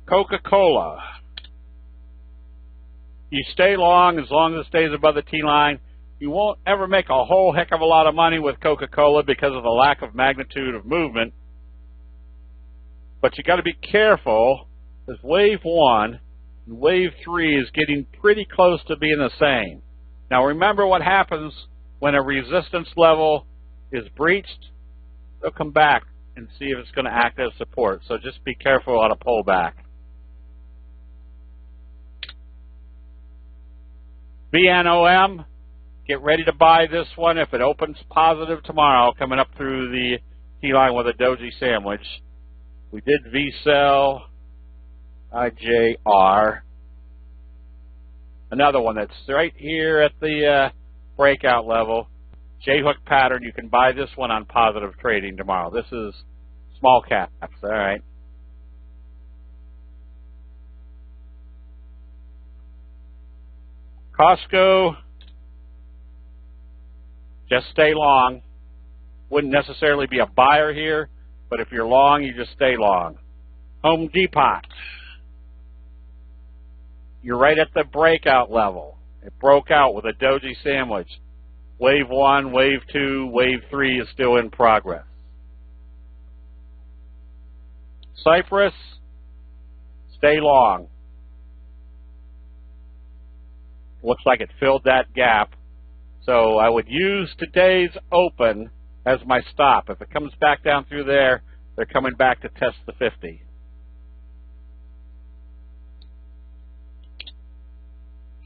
Coca-Cola. You stay long as it stays above the T-line. You won't ever make a whole heck of a lot of money with Coca-Cola because of the lack of magnitude of movement. But you got to be careful, because wave 1 and wave 3 is getting pretty close to being the same. Now remember what happens when a resistance level is breached. They'll come back and see if it's going to act as support. So just be careful on a pullback. BNOM, get ready to buy this one if it opens positive tomorrow, coming up through the T-line with a doji sandwich. We did V-Cell, IJR. Another one that's right here at the breakout level. J-hook pattern, you can buy this one on positive trading tomorrow. This is small caps, all right. Costco, just stay long. Wouldn't necessarily be a buyer here, but if you're long, you just stay long. Home Depot, you're right at the breakout level. It broke out with a doji sandwich. Wave 1, wave 2, wave 3 is still in progress. Cypress, stay long. Looks like it filled that gap. So I would use today's open as my stop. If it comes back down through there, they're coming back to test the 50.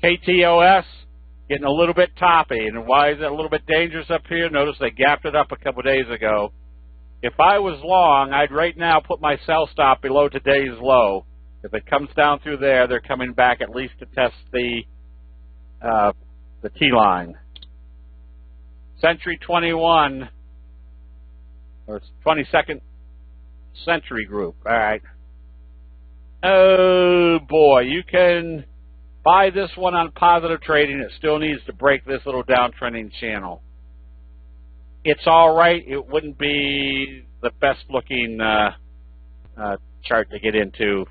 KTOS, getting a little bit toppy. And why is it a little bit dangerous up here? Notice they gapped it up a couple days ago. If I was long, I'd right now put my sell stop below today's low. If it comes down through there, they're coming back at least to test the the T-line. Century 21, or 22nd Century Group. All right. Oh boy, you can buy this one on positive trading. It still needs to break this little downtrending channel. It's all right. It wouldn't be the best looking chart to get into.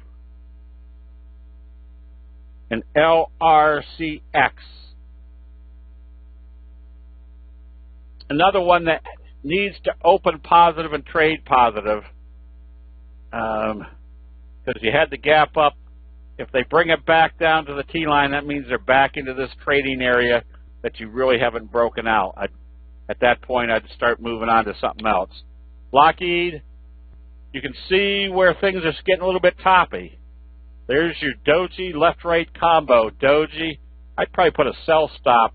An LRCX. Another one that needs to open positive and trade positive. Because you had the gap up. If they bring it back down to the T-line, that means they're back into this trading area that you really haven't broken out. At that point, I'd start moving on to something else. Lockheed, you can see where things are getting a little bit toppy. There's your doji left-right combo. Doji, I'd probably put a sell stop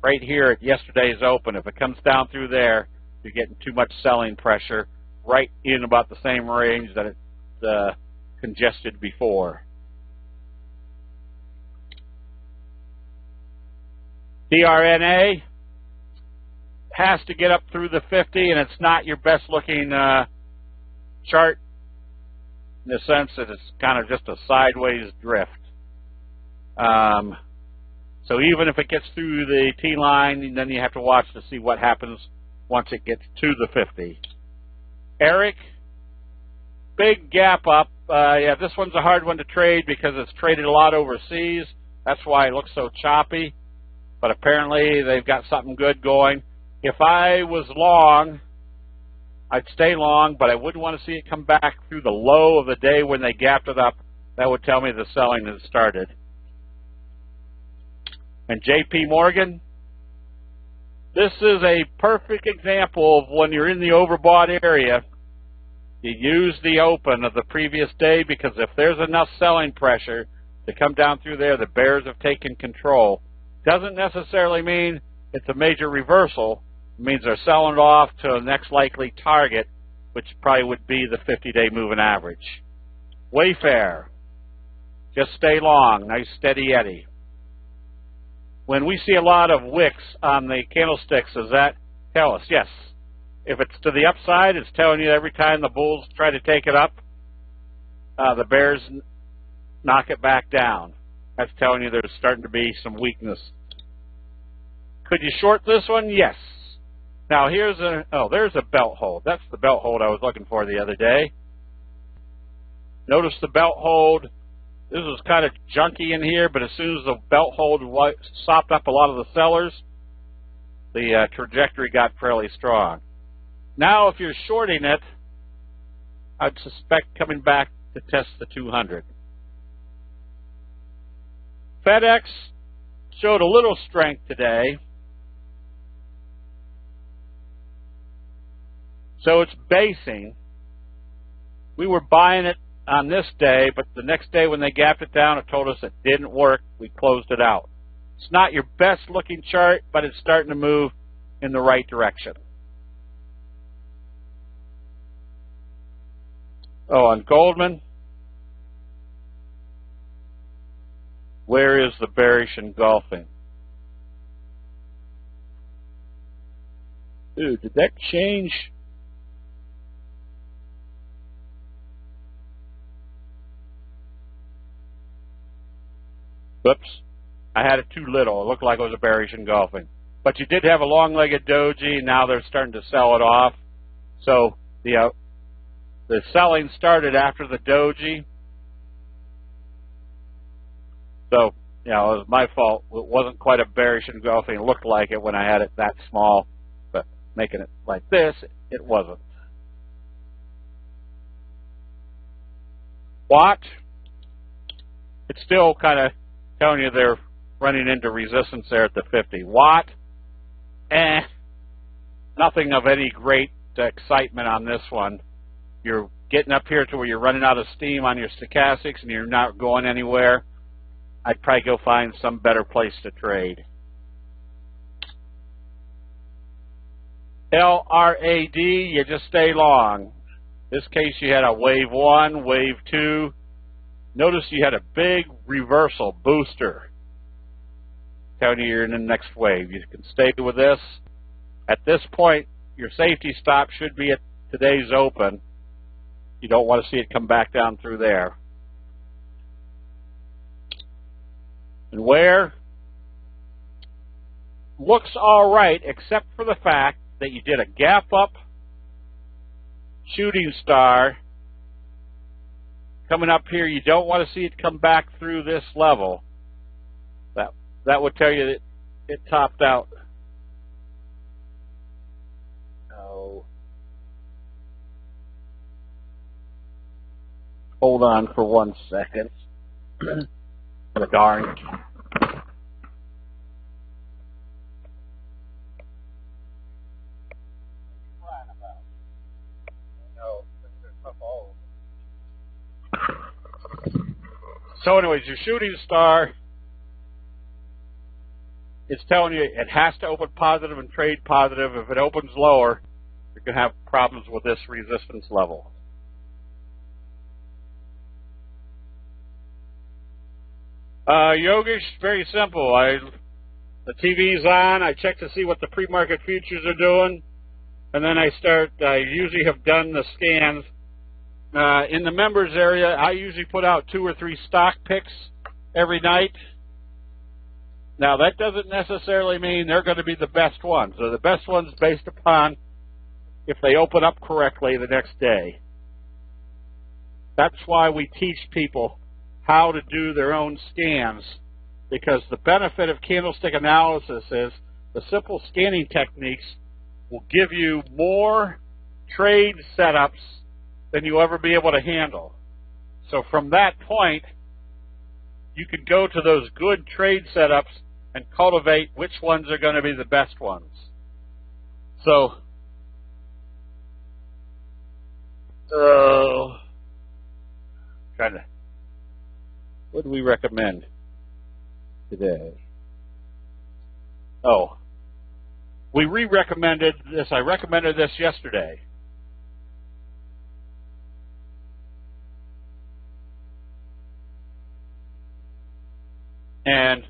right here at yesterday's open. If it comes down through there, you're getting too much selling pressure right in about the same range that it congested before. DRNA has to get up through the 50, and it's not your best looking chart in the sense that it's kind of just a sideways drift. So even if it gets through the T-line, then you have to watch to see what happens once it gets to the 50. Eric, big gap up. Yeah, this one's a hard one to trade because it's traded a lot overseas. That's why it looks so choppy. But apparently they've got something good going. If I was long, I'd stay long, but I wouldn't want to see it come back through the low of the day when they gapped it up. That would tell me the selling has started. And JP Morgan, this is a perfect example of when you're in the overbought area, you use the open of the previous day, because if there's enough selling pressure to come down through there, the bears have taken control. Doesn't necessarily mean it's a major reversal. It means they're selling it off to the next likely target, which probably would be the 50-day moving average. Wayfair, just stay long, nice steady eddy. When we see a lot of wicks on the candlesticks, does that tell us? Yes. If it's to the upside, it's telling you every time the bulls try to take it up, the bears knock it back down. That's telling you there's starting to be some weakness. Could you short this one? Yes. Now here's there's a belt hold. That's the belt hold I was looking for the other day. Notice the belt hold. This was kind of junky in here, but as soon as the belt hold sopped up a lot of the sellers, the trajectory got fairly strong. Now if you're shorting it, I'd suspect coming back to test the 200. FedEx showed a little strength today. So it's basing. We were buying it on this day, but the next day when they gapped it down, it told us it didn't work. We closed it out. It's not your best looking chart, but it's starting to move in the right direction. Oh, on Goldman, where is the bearish engulfing? Ooh, did that change? Whoops, I had it too little. It looked like it was a bearish engulfing. But you did have a long-legged doji, and now they're starting to sell it off. So the selling started after the doji. So, you know, it was my fault. It wasn't quite a bearish engulfing. It looked like it when I had it that small, but making it like this, it wasn't. Watt, it's still kind of telling you they're running into resistance there at the 50. Watt, nothing of any great excitement on this one. You're getting up here to where you're running out of steam on your stochastics and you're not going anywhere. I'd probably go find some better place to trade. LRAD, you just stay long. In this case, you had a wave 1, wave 2. Notice you had a big reversal booster. telling you you're in the next wave. You can stay with this. At this point, your safety stop should be at today's open. You don't want to see it come back down through there. And where? Looks all right, except for the fact that you did a gap up shooting star coming up here. You don't want to see it come back through this level. That would tell you that it topped out. Oh. Hold on for 1 second. The darn. So anyways, your shooting star, it's telling you it has to open positive and trade positive. If it opens lower, you're going to have problems with this resistance level. Yogesh, very simple. The TV's on. I check to see what the pre-market futures are doing, and then I usually have done the scans. In the members area, I usually put out 2 or 3 stock picks every night. Now, that doesn't necessarily mean they're going to be the best ones. They're the best ones based upon if they open up correctly the next day. That's why we teach people how to do their own scans, because the benefit of candlestick analysis is the simple scanning techniques will give you more trade setups than you'll ever be able to handle. So from that point, you can go to those good trade setups and cultivate which ones are going to be the best ones. So, what do we recommend today? Oh, we re-recommended this. I recommended this yesterday. And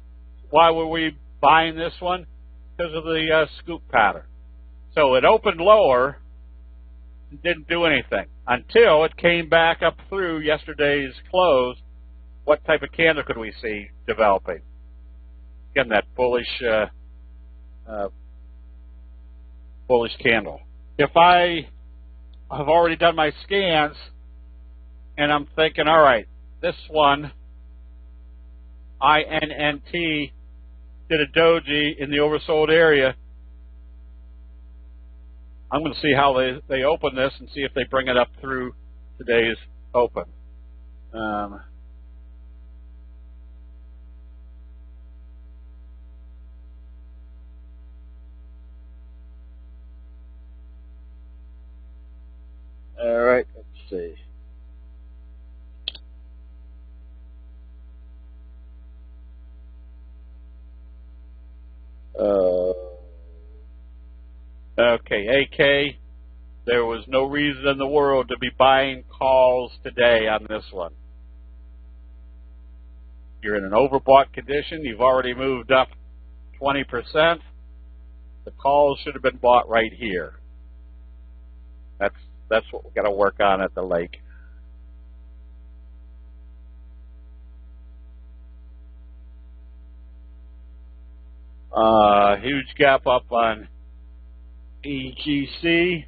why were we buying this one? Because of the scoop pattern. So it opened lower and didn't do anything until it came back up through yesterday's close. What type of candle could we see developing? Again, that bullish candle. If I have already done my scans and I'm thinking, all right, this one, INNT, did a doji in the oversold area. I'm going to see how they open this and see if they bring it up through today's open. All right, let's see. Okay, AK, there was no reason in the world to be buying calls today on this one. You're in an overbought condition. You've already moved up 20%. The calls should have been bought right here. That's what we've got to work on at the lake. Huge gap up on EGC.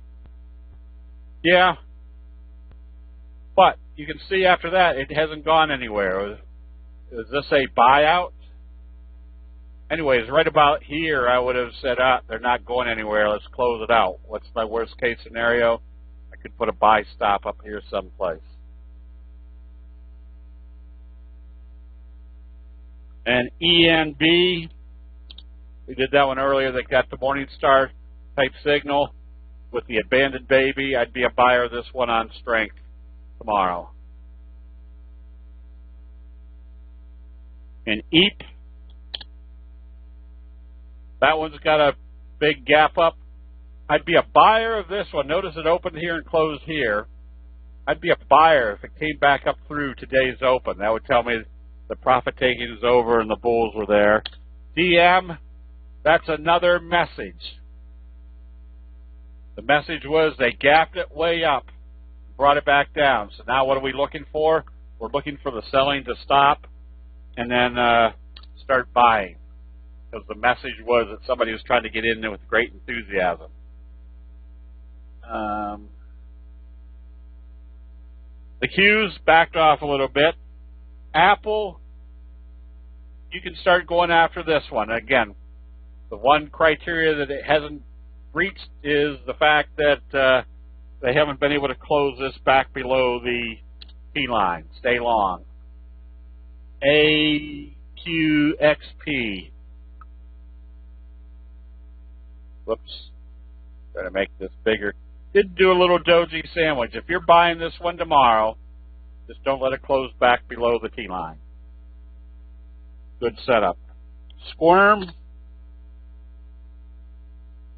Yeah. But you can see after that it hasn't gone anywhere. Is this a buyout? Anyways, right about here I would have said, they're not going anywhere. Let's close it out. What's my worst case scenario? I could put a buy stop up here someplace. And ENB, we did that one earlier. That got the Morningstar type signal with the abandoned baby. I'd be a buyer of this one on strength tomorrow. And EAP, that one's got a big gap up. I'd be a buyer of this one. Notice it opened here and closed here. I'd be a buyer if it came back up through today's open. That would tell me the profit taking is over and the bulls were there. DM, that's another message. The message was they gapped it way up, brought it back down. So now what are we looking for? We're looking for the selling to stop and then start buying. Because the message was that somebody was trying to get in there with great enthusiasm. The Qs backed off a little bit. Apple, you can start going after this one. Again, the one criteria that it hasn't reached is the fact that they haven't been able to close this back below the T line. Stay long. AQXP. Whoops. Trying to make this bigger. Did do a little doji sandwich. If you're buying this one tomorrow, just don't let it close back below the T line. Good setup. Squirm.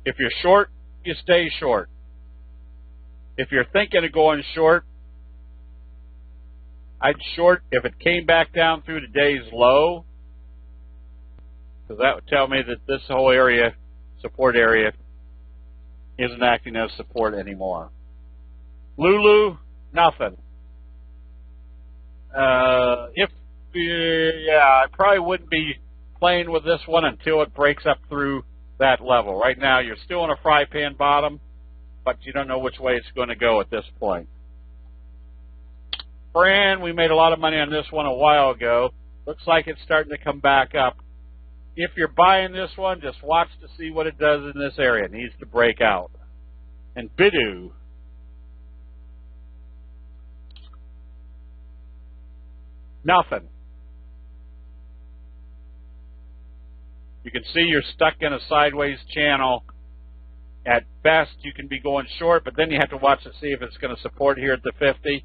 If you're short, you stay short. If you're thinking of going short, I'd short if it came back down through today's low, because that would tell me that this whole area, support area, isn't acting as support anymore. Lulu, nothing. I probably wouldn't be playing with this one until it breaks up through that level. Right now, you're still in a fry pan bottom, but you don't know which way it's going to go at this point. Fran, we made a lot of money on this one a while ago. Looks like it's starting to come back up. If you're buying this one, just watch to see what it does in this area. It needs to break out. And Bidu. Nothing. You can see you're stuck in a sideways channel. At best, you can be going short, but then you have to watch to see if it's going to support here at the 50.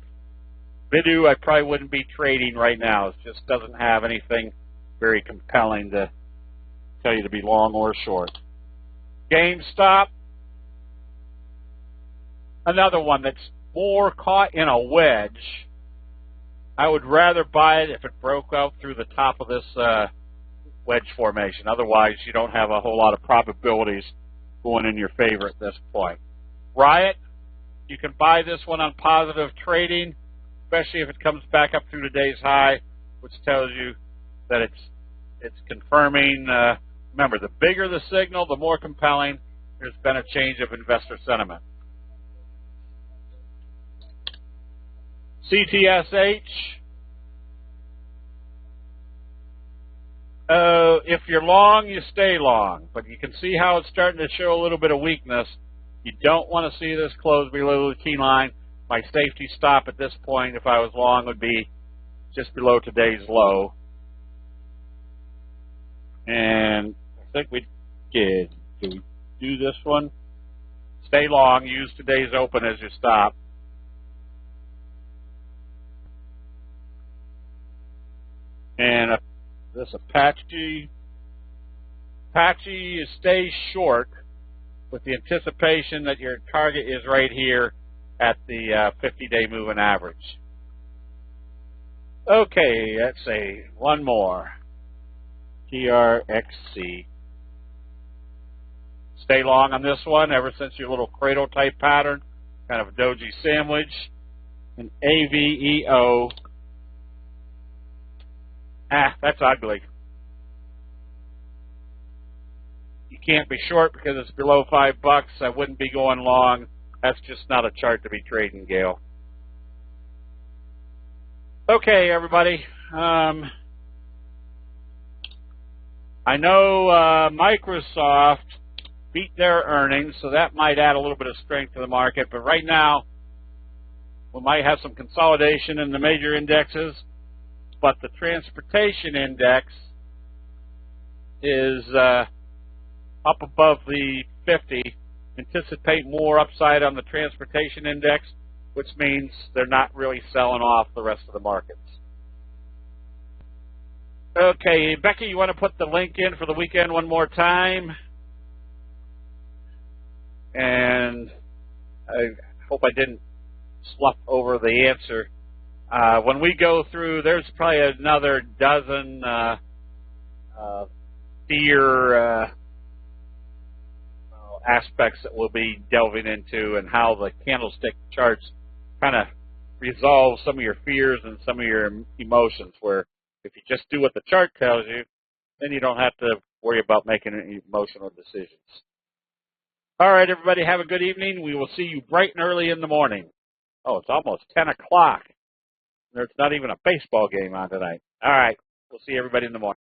Bidu, I probably wouldn't be trading right now. It just doesn't have anything very compelling to tell you to be long or short. GameStop, another one that's more caught in a wedge. I would rather buy it if it broke out through the top of this wedge formation. Otherwise, you don't have a whole lot of probabilities going in your favor at this point. Riot, you can buy this one on positive trading, especially if it comes back up through today's high, which tells you that it's confirming. Remember, the bigger the signal, the more compelling. There's been a change of investor sentiment. CTSH. If you're long, you stay long, but you can see how it's starting to show a little bit of weakness. You don't want to see this close below the key line. My safety stop at this point, if I was long, would be just below today's low. And I think we did. Do we do this one? Stay long. Use today's open as your stop. And this Apache, you stay short with the anticipation that your target is right here at the 50-day moving average. Okay, let's see, one more. TRXC. Stay long on this one ever since your little cradle type pattern, kind of a doji sandwich. And AVEO. That's ugly. You can't be short because it's below $5. I wouldn't be going long. That's just not a chart to be trading, Gail. Okay, everybody. I know Microsoft beat their earnings, so that might add a little bit of strength to the market. But right now, we might have some consolidation in the major indexes. But the transportation index is up above the 50. Anticipate more upside on the transportation index, which means they're not really selling off the rest of the markets. Okay, Becky, you want to put the link in for the weekend one more time? And I hope I didn't slough over the answer. When we go through, there's probably another dozen fear aspects that we'll be delving into, and how the candlestick charts kind of resolve some of your fears and some of your emotions, where if you just do what the chart tells you, then you don't have to worry about making any emotional decisions. All right, everybody, have a good evening. We will see you bright and early in the morning. Oh, it's almost 10 o'clock. There's not even a baseball game on tonight. All right, we'll see everybody in the morning.